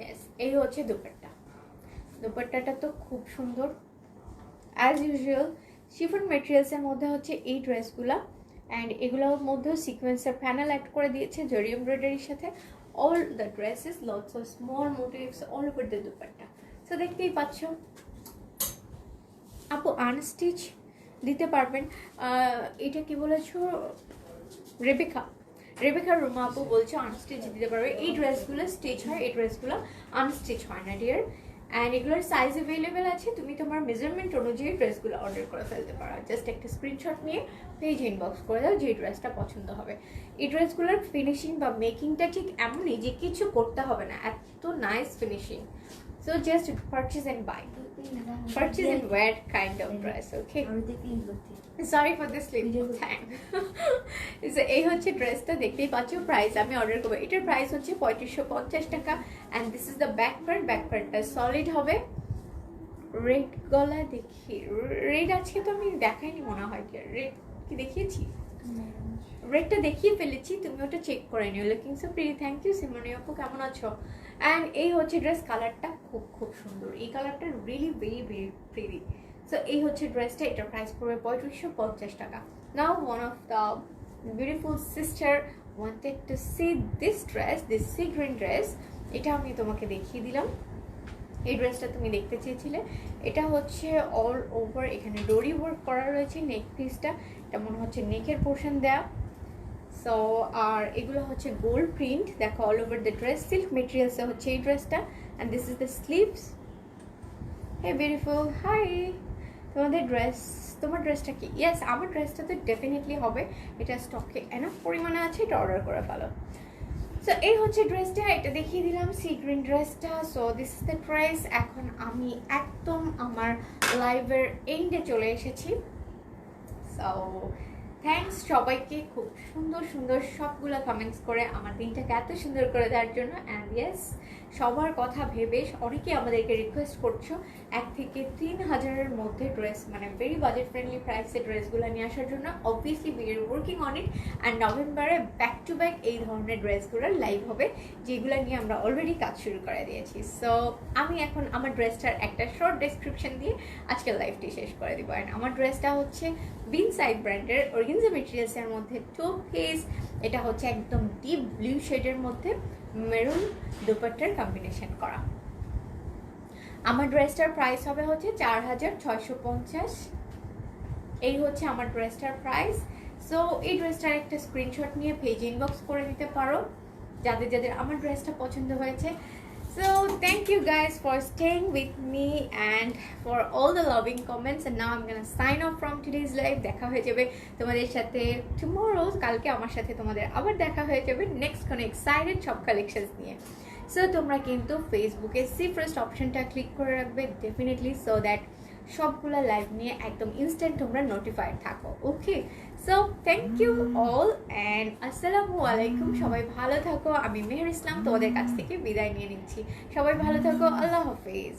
ইয়েস, এই হচ্ছে দোপাট্টা। দোপাট্টাটা তো খুব সুন্দর অ্যাজ ইউজুয়াল। শিফন মেটেরিয়ালসের মধ্যে হচ্ছে এই ড্রেসগুলা। অ্যান্ড এগুলোর মধ্যেও সিকোয়েন্সের প্যানেল অ্যাড করে দিয়েছে জরি এমব্রয়ডারির সাথে। All the dresses lots of small motifs all over the dupatta. So দেখতেই পাচ্ছ। আপু আনস্টিচ দিতে পারবেন? এটা কি বলেছো? রেবেকা রুমা আপু বলছে আনস্টিচ দিতে পারবে। এই ড্রেসগুলো স্টিচ হয়, এই ড্রেসগুলো আনস্টিচ হয় না ডিয়ার। অ্যান্ড এগুলোর সাইজ অ্যাভেলেবেল আছে, তুমি তোমার মেজারমেন্ট অনুযায়ী ড্রেসগুলো অর্ডার করে ফেলতে পারো। জাস্ট একটা স্ক্রিনশট নিয়ে পেজ ইনবক্স করে দাও যে ড্রেসটা পছন্দ হবে। এই ড্রেসগুলোর ফিনিশিং বা মেকিংটা ঠিক এমনই যে কিছু করতে হবে না, এত nice finishing. So just purchase and buy, purchase and wear kind of dress, okay. Sorry for this slip thank. এই হচ্ছে ড্রেসটা, দেখতেই পাচ্ছ। প্রাইস আমি অর্ডার করবো, এটার প্রাইস হচ্ছে 3550 টাকা। And this is the back part. Back পার্টটা সলিড হবে। রেড গলা দেখি, রেড আজকে তো আমি দেখাইনি মনে হয়। রেড কি দেখিয়েছি? রেডটা দেখিয়ে ফেলেছি, তুমি ওটা চেক করে নিও। Looking so pretty, thank you Simni আপু, কেমন আছো? অ্যান্ড এই হচ্ছে ড্রেস, কালারটা খুব সুন্দর। এই কালারটা really very very pretty. So এই হচ্ছে ড্রেসটা, এটার প্রাইস পড়বে 3550 টাকা। Now one of the beautiful sister wanted to see this dress, this sea green dress. এটা আমি তোমাকে দেখিয়ে দিলাম। এই ড্রেসটা তুমি দেখতে চেয়েছিলে। এটা হচ্ছে অল ওভার এখানে ডোরি ওয়ার্ক করা রয়েছে। নেক পিসটা এটা মনে হচ্ছে নেকের পোর্শন দেয়া। সো আর এগুলো হচ্ছে গোল্ড প্রিন্ট, দেখো all over the dress. Silk মেটেরিয়ালসে হচ্ছে এই ড্রেসটা। And this is the sleeves. Hey beautiful, hi. তোমার ড্রেসটা কি? ইয়েস, আমার ড্রেসটা তো ডেফিনেটলি হবে। এটা স্টকে এনাফ পরিমাণে আছে, এটা অর্ডার করে ফেলো। সো এই হচ্ছে ড্রেসটা, এটা দেখিয়ে দিলাম সি গ্রিন ড্রেসটা। So this is the dress. এখন আমি একদম আমার লাইভের এন্ডে চলে এসেছি। সো থ্যাঙ্কস সবাইকে খুব সুন্দর সুন্দর সবগুলো কমেন্টস করে আমার দিনটাকে এত সুন্দর করে দেওয়ার জন্য। অ্যান্ড ইয়েস, সবার কথা ভেবে অনেকে আমাদেরকে রিকোয়েস্ট করছো 1 থেকে 3,000-এর মধ্যে ড্রেস, মানে ভেরি বাজেট ফ্রেন্ডলি প্রাইসে ড্রেসগুলো নিয়ে আসার জন্য। Obviously we are working on it, and নভেম্বরে ব্যাক টু ব্যাক এই ধরনের ড্রেসগুলো লাইভ হবে, যেগুলো নিয়ে আমরা অলরেডি কাজ শুরু করে দিয়েছি। সো আমি এখন আমার ড্রেসটার একটা শর্ট ডেসক্রিপশন দিয়ে আজকের লাইভটি শেষ করে দিব। অ্যান্ড আমার ড্রেসটা হচ্ছে বিনসাইড ব্র্যান্ডের অর্গানজা মেটেরিয়ালসের মধ্যে 2 পিস। এটা হচ্ছে একদম ডিপ ব্লু শেডের মধ্যে মেরুন দুপাট্টার কম্বিনেশন করা। আমার ড্রেসটার প্রাইস হবে হচ্ছে 4,650। এই হচ্ছে আমার ড্রেসটার প্রাইস। সো এই ড্রেসটার একটা স্ক্রিনশট নিয়ে পেজ ইনবক্স করে দিতে পারো যাদের যাদের আমার ড্রেসটা পছন্দ হয়েছে। So thank you guys for staying with me and for all the loving comments, and now I'm gonna sign off from today's live. দেখা হয়ে যাবে তোমাদের সাথে tomorrow, কালকে আমার সাথে তোমাদের আবার দেখা হয়ে যাবে নেক্সট কোনো এক্সাইটেড সব কালেকশনস নিয়ে। সো তোমরা কিন্তু ফেসবুকে সি ফার্স্ট অপশনটা ক্লিক করে রাখবে ডেফিনেটলি, সো দ্যাট সবগুলো লাইভ নিয়ে একদম ইনস্ট্যান্ট তোমরা নোটিফাইড থাকো। Okay, so thank you all and আসসালামু আলাইকুম। সবাই ভালো থাকো। আমি মেহের ইসলাম তোমাদের কাছ থেকে বিদায় নিয়ে নিচ্ছি। সবাই ভালো থাকো। আল্লাহ হাফেজ।